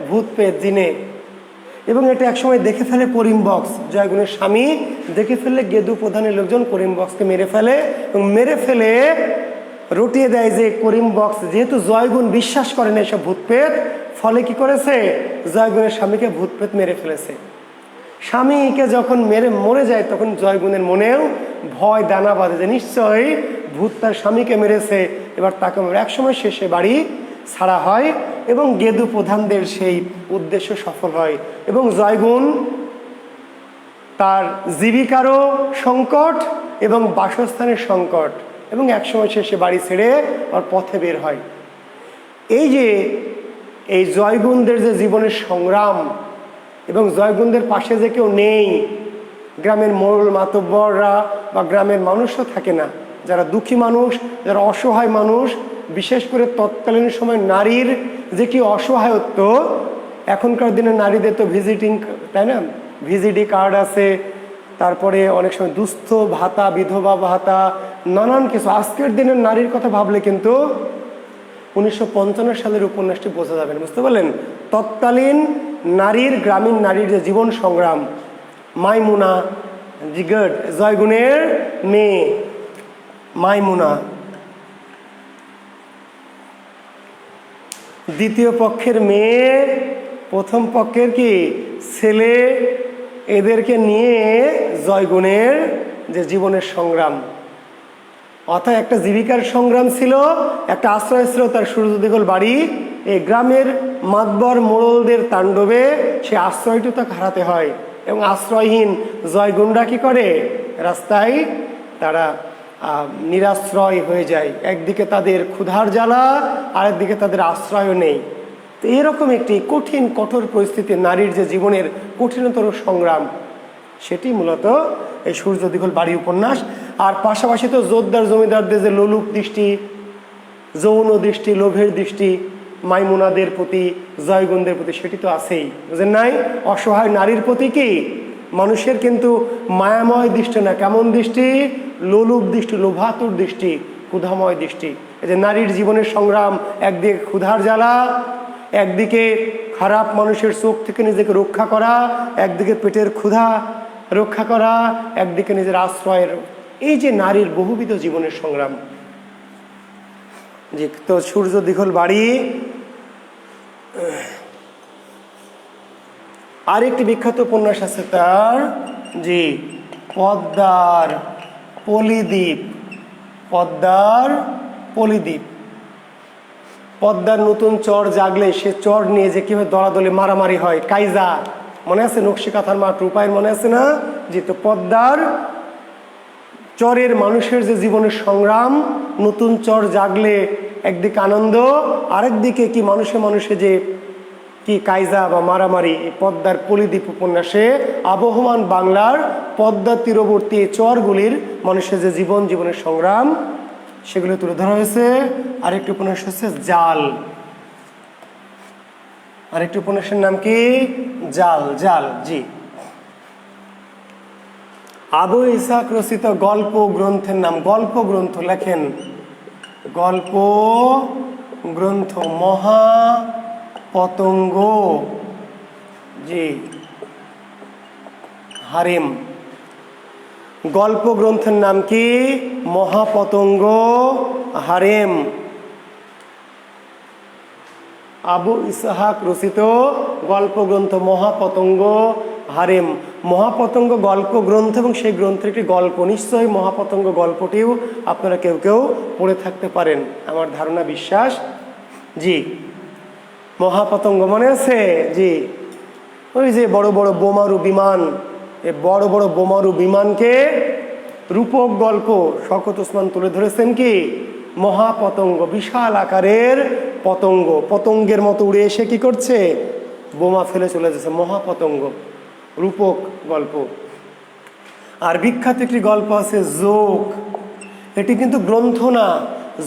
ভূত প্রেত জিনে। এবং এটা একসময় দেখে ফেলে করিম বক্স, জয়গুণের স্বামী দেখে ফেললে গেদু প্রধানের লোকজন করিম বক্সকে মেরে ফেলে। এবং মেরে ফেলে রটিয়ে দেয় যে করিম বক্স যেহেতু জয়গুণ বিশ্বাস করেন এসব ভূত প্রেত, ফলে কি করেছে? জয়গুণের স্বামীকে ভূত প্রেত মেরে ফেলেছে। স্বামীকে যখন মরে যায় তখন জয়গুণের মনেও ভয় দানা বাঁধে যে নিশ্চয়ই ভূত তার স্বামীকে মেরেছে, এবার তাকে একসময় শেষে বাড়ি ছাড়া হয় এবং গেদু প্রধানদের সেই উদ্দেশ্য সফল হয় এবং জয়গুণ তার জীবিকারও সংকট এবং বাসস্থানের সংকট এবং একসময় শেষে বাড়ি ছেড়ে আর পথে বের হয়। এই যে এই জয়গুণদের যে জীবনের সংগ্রাম এবং জয়গুণদের পাশে যে কেউ নেই, গ্রামের মোড়ল মাতব্বররা বা গ্রামের মানুষও থাকে না, যারা দুঃখী মানুষ, যারা অসহায় মানুষ, বিশেষ করে তৎকালীন সময় নারীর যে কি অসহায়ত্ব, এখনকার দিনে নারীদের তো ভিজিটিং, তাই না, ভিজিডি কার্ড আছে, তারপরে অনেক সময় দুস্থ ভাতা, বিধবা ভাতা, নানান কিছু। আজকের দিনের নারীর কথা ভাবলে কিন্তু 1955 সালের উপন্যাসটি বোঝা যাবে না, বুঝতে পারলেন? তৎকালীন নারীর, গ্রামীণ নারীর যে জীবন সংগ্রাম। মাইমুনা, জিগড জয়গুণের মেয়ে মাইমুনা, দ্বিতীয় পক্ষের মেয়ে, প্রথম পক্ষের কি ছেলে, এদেরকে নিয়ে জয়গুণের যে জীবনের সংগ্রাম, অর্থাৎ একটা জীবিকার সংগ্রাম ছিল, একটা আশ্রয় ছিল তার সূর্যদিগল বাড়ি। এই গ্রামের মাতবর মোড়লদের তাণ্ডবে সে আশ্রয়টি তাকে হারাতে হয় এবং আশ্রয়হীন জয়গুণরা কি করে, রাস্তায় তারা নিরাশ্রয় হয়ে যায়। একদিকে তাদের ক্ষুধার জ্বালা, আরেকদিকে তাদের আশ্রয়ও নেই। তো এরকম একটি কঠিন কঠোর পরিস্থিতি, নারীর যে জীবনের কঠিনতর সংগ্রাম, সেটি মূলত এই সূর্যদিগল বাড়ি উপন্যাস। আর পাশাপাশি তো জোরদার জমিদারদের যে লোলুপ দৃষ্টি, যৌন দৃষ্টি, লোভের দৃষ্টি মাইমুনাদের প্রতি, জয়গুণদের প্রতি, সেটি তো আছেই, বুঝেন নাই? অসহায় নারীর প্রতি কি মানুষের কিন্তু মায়াময় দৃষ্টি না, কেমন দৃষ্টি? লোলুপ দৃষ্টি, লোভাতুর দৃষ্টি, ক্ষুধাময় দৃষ্টি। এই যে নারীর জীবনের সংগ্রাম, একদিকে ক্ষুধার জ্বালা, একদিকে খারাপ মানুষের চোখ থেকে নিজেকে রক্ষা করা, একদিকে পেটের ক্ষুধা রক্ষা করা, একদিকে নিজের আশ্রয়ের, এই যে নারীর বহুবিধ জীবনের সংগ্রাম। যে তো সূর্যদিগল বাড়ি আরেকটি বিখ্যাত উপন্যাস আছে তার, জি, পদ্মার পলিদ্বীপ। পদ্মার পলিদ্বীপ। পদ্মার নতুন চর জাগলে সে চর নিয়ে যে কিভাবে দলাদলি মারামারি হয়, কাইজা, মনে আছে? নকশি কাঁথার মাঠ রূপায়ের মনে আছে না? জি, তো পদ্মার চরের মানুষের যে জীবনের সংগ্রাম, নতুন চর জাগলে একদিকে আনন্দ, আরেকদিকে কি মানুষে মানুষে যে কি কাইজা বা মারামারি। এই পদ্মার পলিদ্বীপ উপন্যাসে আবহমান বাংলার পদ্মা তীরবর্তী চরগুলির মানুষের যে জীবনের সংগ্রাম, সেগুলো তুলে ধরা হয়েছে। আরেকটি উপন্যাস হচ্ছে জাল। আরেকটি উপন্যাসের নাম কি? জাল। জাল, জি। আবু ইসহাক রচিত গল্প গ্রন্থের নাম, গল্প গ্রন্থ লেখেন, গল্প গ্রন্থ মহাপতঙ্গ, জি, হারেম। গল্প গ্রন্থের নাম কি? মহাপতঙ্গ হারেম। আবু ইসহাক রচিত গল্প গ্রন্থ মহাপতঙ্গ হারেম। মহাপতঙ্গ গল্প গ্রন্থ এবং সেই গ্রন্থের একটি গল্প, নিশ্চয়ই মহাপতঙ্গ গল্পটিও আপনারা কেউ কেউ পড়ে থাকতে পারেন, আমার ধারণা, বিশ্বাস। জি, মহাপতঙ্গ মনে আছে? জি, ওই যে বড় বড় বোমারু বিমান, এই বড় বড় বোমারু বিমানকে রূপক গল্প শওকত ওসমান তুলে ধরেছেন কি? মহাপতঙ্গ, বিশাল আকারের পতঙ্গ, পতঙ্গের মতো উড়ে এসে কি করছে? বোমা ফেলে চলে যাচ্ছে, মহাপতঙ্গ, রূপক গল্প। আর বিখ্যাত একটি গল্প আছে যোগ, এটি কিন্তু গ্রন্থ না,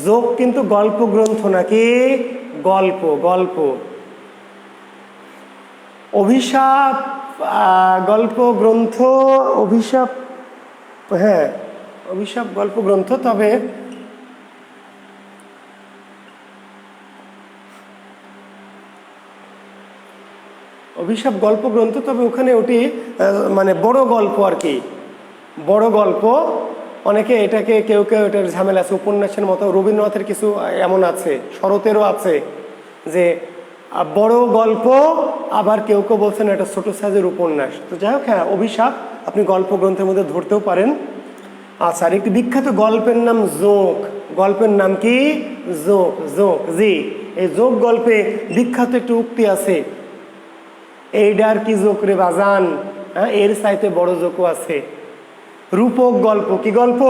যোগ কিন্তু গল্প গ্রন্থ নাকি? গল্প, গল্প। অভিশাপ গল্প গ্রন্থ, অভিশাপ, হ্যাঁ, অভিশাপ গল্প গ্রন্থ, তবে অভিশাপ গল্প গ্রন্থ, তবে ওখানে ওটি মানে বড় গল্প আর কি, বড় গল্প। অনেকে এটাকে, কেউ কেউ এটার ঝামেলা আছে, উপন্যাসের মতো রবীন্দ্রনাথের কিছু এমন আছে, শরতেরও আছে, যে বড় গল্প, আবার কেউ কেউ বলছেন এটা ছোট সাইজের উপন্যাস। তো যাই হোক, হ্যাঁ অভিশাপ আপনি গল্প গ্রন্থের মধ্যে ধরতেও পারেন। আচ্ছা, আর একটি বিখ্যাত গল্পের নাম জোঁক। গল্পের নাম কি? জোঁক। জোঁক, জি। এই জোঁক গল্পে বিখ্যাত একটি উক্তি আছে, এইডার কি জোঁক রে বাজান, হ্যাঁ এর চাইতে বড় জোঁকও আছে। রূপক গল্প, কি গল্প?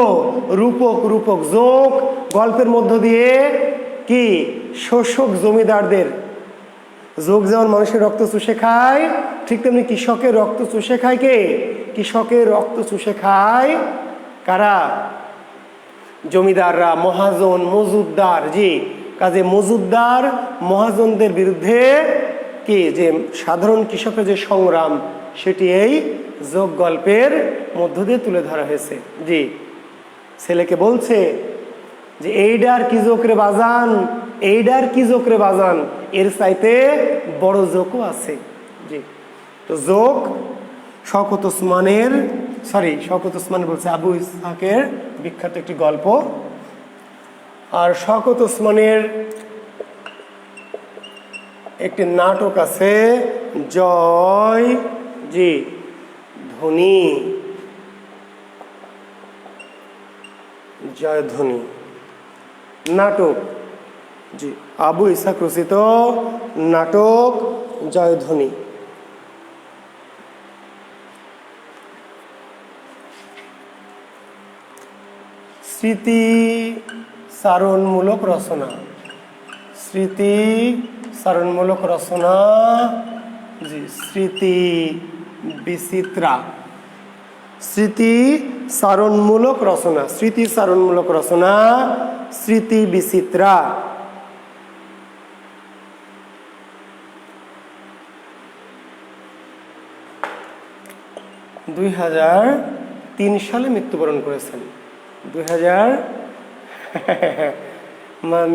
রূপক। রূপক জোঁক গল্পের মধ্য দিয়ে কি শোষক জমিদারদের, যোগ যেমন মানুষের রক্ত চুষে খায়, ঠিক তেমনি কৃষকের রক্ত চুষে খায়। কে? কৃষকের রক্ত চুষে খায় কারা? জমিদাররা, মহাজন, মজুদদার। জি, কাজে মজুদদার মহাজনদের বিরুদ্ধে কি যে সাধারণ কৃষকের যে সংগ্রাম, সেটি এই যোগ গল্পের মধ্য দিয়ে তুলে ধরা হয়েছে। জি, ছেলেকে বলছে যে এইডার কি জোকরে বাজান, এইডার কি জোকরে বাজান, এর চাইতে বড় জোকও আছে। জি, তো জোক শওকত ওসমানের বলছে আবু ইসহাকের বিখ্যাত একটি গল্প। আর শওকত ওসমানের একটি নাটক আছে, জয় জি ধ্বনি, জয়ধ্বনি নাটক। জি, আবু ইসহাক রচিত নাটক জয়ধ্বনি। স্মৃতি চারণমূলক রচনা, স্মৃতি চারণমূলক রচনা। জি, স্মৃতি বিচিত্রা, স্মৃতি চারণমূলক রচনা, স্মৃতি চারণমূলক রচনা, স্মৃতি বিচিত্রা। দুই 2003 সালে মৃত্যুবরণ করেছেন। 2000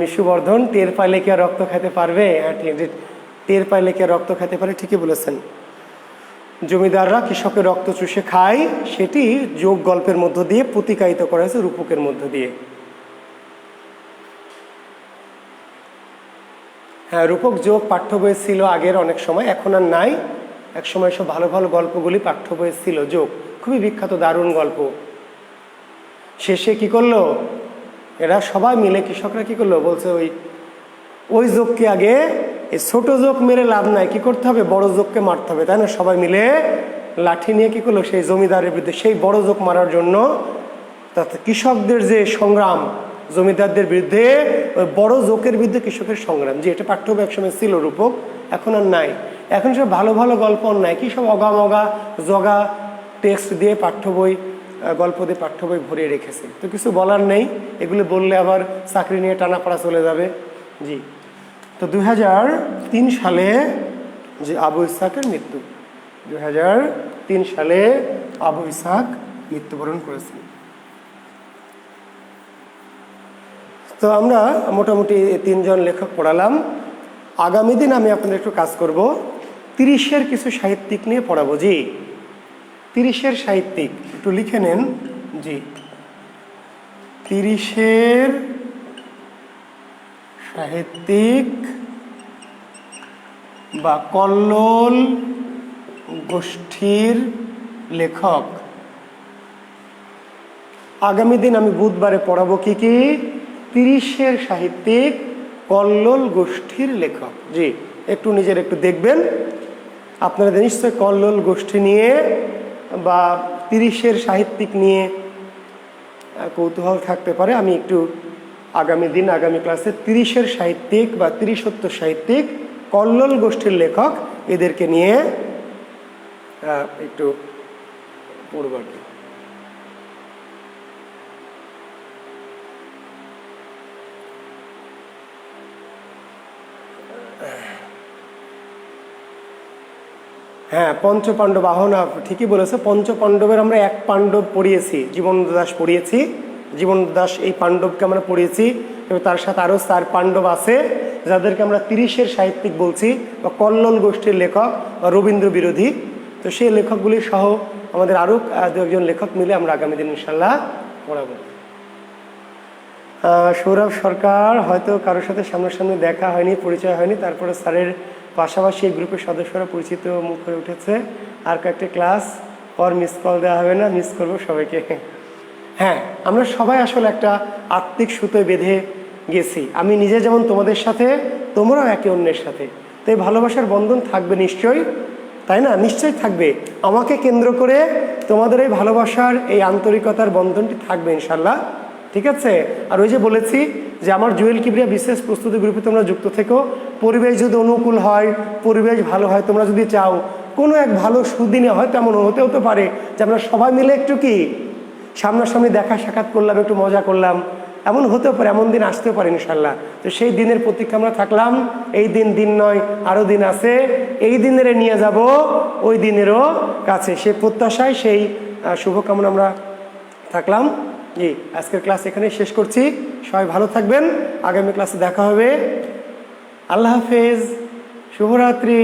মিশুবর্ধন, টের পাইলে কি আর রক্ত খেতে পারবে? টের পাইলে কি আর রক্ত খেতে পারে, ঠিকই বলেছেন। জমিদাররা কৃষকের রক্ত চুষে খায়, সেটি যোগ গল্পের মধ্য দিয়ে প্রতিকায়িত করা হয়েছে রূপকের মধ্য দিয়ে। হ্যাঁ, রূপক যোগ পাঠ্য বই ছিল আগের অনেক সময়, এখন আর নাই। এক সময় সব ভালো ভালো গল্পগুলি পাঠ্য বই ছিল। যোগ খুবই বিখ্যাত, দারুণ গল্প। শেষে কি করলো এরা সবাই মিলে, কৃষকরা কি করলো, বলছে ওই যোগকে আগে, এই ছোট যোগ মেরে লাভ নাই, কি করতে হবে, বড় যোগকে মারতে হবে, তাই না? সবাই মিলে লাঠি নিয়ে কি করলো, সেই জমিদারের বিরুদ্ধে সেই বড় যোগ মারার জন্য, তাতে কৃষকদের যে সংগ্রাম, জমিদারদের বিরুদ্ধে ওই বড় যোগের বিরুদ্ধে কৃষকের সংগ্রাম। যে এটা পাঠ্য বই একসময় ছিল রূপক, এখন আর নাই। এখন সব ভালো ভালো গল্প নাই, কি সব অগামগা জগা টেক্সট দিয়ে পাঠ্য বই, গল্প দিয়ে পাঠ্য বই ভরিয়ে রেখেছে। তো কিছু বলার নেই, এগুলো বললে আবার চাকরি নিয়ে টানাপাড়া চলে যাবে। জি, তো 2003 সালে যে আবু ইসহাকের মৃত্যু, 2003 সালে আবু ইসহাক মৃত্যুবরণ করেছেন। তো আমরা মোটামুটি 3 জন লেখক পড়ালাম। আগামী দিন আমি আপনাদের একটু কাজ করব, 30-এর কিছু সাহিত্যিক নিয়ে পড়াবো। জি, 30-এর সাহিত্যিক একটু লিখে নেন। জি, 30-এর সাহিত্যিক বা কল্লোল গোষ্ঠীর লেখক। আগামী দিন আমি বুধবারে পড়াবো কি কি, 30-এর সাহিত্যিক কল্লোল গোষ্ঠীর লেখক। জি, একটু নিজের একটু দেখবেন, আপনাদের নিশ্চয় কল্লোল গোষ্ঠী নিয়ে বা 30-এর সাহিত্যিক নিয়ে কৌতূহল থাকতে পারে। আমি একটু আগামী দিন, আগামী ক্লাসে 30-এর সাহিত্যিক বা 30-সত্তর সাহিত্যিক কল্লোল গোষ্ঠীর লেখক, এদেরকে নিয়ে একটু পড়ব আর কি। হ্যাঁ, পঞ্চপাণ্ডব আহনা, ঠিকই বলেছে। পঞ্চপাণ্ডবের আমরা এক পাণ্ডব পড়িয়েছি, জীবনানন্দ দাশ পড়িয়েছি। জীবনানন্দ দাশ এই পাণ্ডবকে আমরা পড়িয়েছি, এবং তার সাথে আরও 4 পাণ্ডব আছে, যাদেরকে আমরা 30-এর সাহিত্যিক বলছি বা কল্লোল গোষ্ঠীর লেখক বা রবীন্দ্র বিরোধী। তো সেই লেখকগুলি সহ আমাদের আরও 2-1 লেখক মিলে আমরা আগামী দিন ইনশাল্লাহ পড়াবো। সৌরভ সরকার, হয়তো কারোর সাথে সামনাসামনি দেখা হয়নি, পরিচয় হয়নি, তারপরে স্যারের পাশাপাশি এই গ্রুপের সদস্যরা পরিচিত মুখ হয়ে উঠেছে। আর কয়েকটা ক্লাস পর মিস কল দেওয়া হবে না, মিস করবো সবাইকে। হ্যাঁ, আমরা সবাই আসলে একটা আত্মিক সুতোয় বেঁধে গেছি। আমি নিজে যেমন তোমাদের সাথে, তোমরাও একে অন্যের সাথে। তো এই ভালোবাসার বন্ধন থাকবে নিশ্চয়ই, তাই না? নিশ্চয়ই থাকবে। আমাকে কেন্দ্র করে তোমাদের এই ভালোবাসার, এই আন্তরিকতার বন্ধনটি থাকবে ইনশাল্লাহ। ঠিক আছে? আর ওই যে বলেছি যে আমার জুয়েল কিবরিয়া বিশেষ প্রস্তুতি গ্রুপে তোমরা যুক্ত থেকো। পরিবেশ যদি অনুকূল হয়, পরিবেশ ভালো হয়, তোমরা যদি চাও কোনো এক ভালো সুদিনে হয়তো এমন হতে পারে যে আমরা সবাই মিলে একটু কি সামনাসামনি দেখা সাক্ষাৎ করলাম, একটু মজা করলাম, এমন হতেও পারে, এমন দিন আসতেও পারে ইনশাল্লাহ। তো সেই দিনের প্রতীক্ষা আমরা থাকলাম। এই দিন নয়, আরও দিন আছে। এই দিনের নিয়ে যাব ওই দিনেরও কাছে, সে প্রত্যাশায়, সেই শুভকামনা আমরা থাকলাম। জি, আজকের ক্লাস এখানেই শেষ করছি। সবাই ভালো থাকবেন, আগামী ক্লাসে দেখা হবে। আল্লাহ হাফেজ, শুভরাত্রি।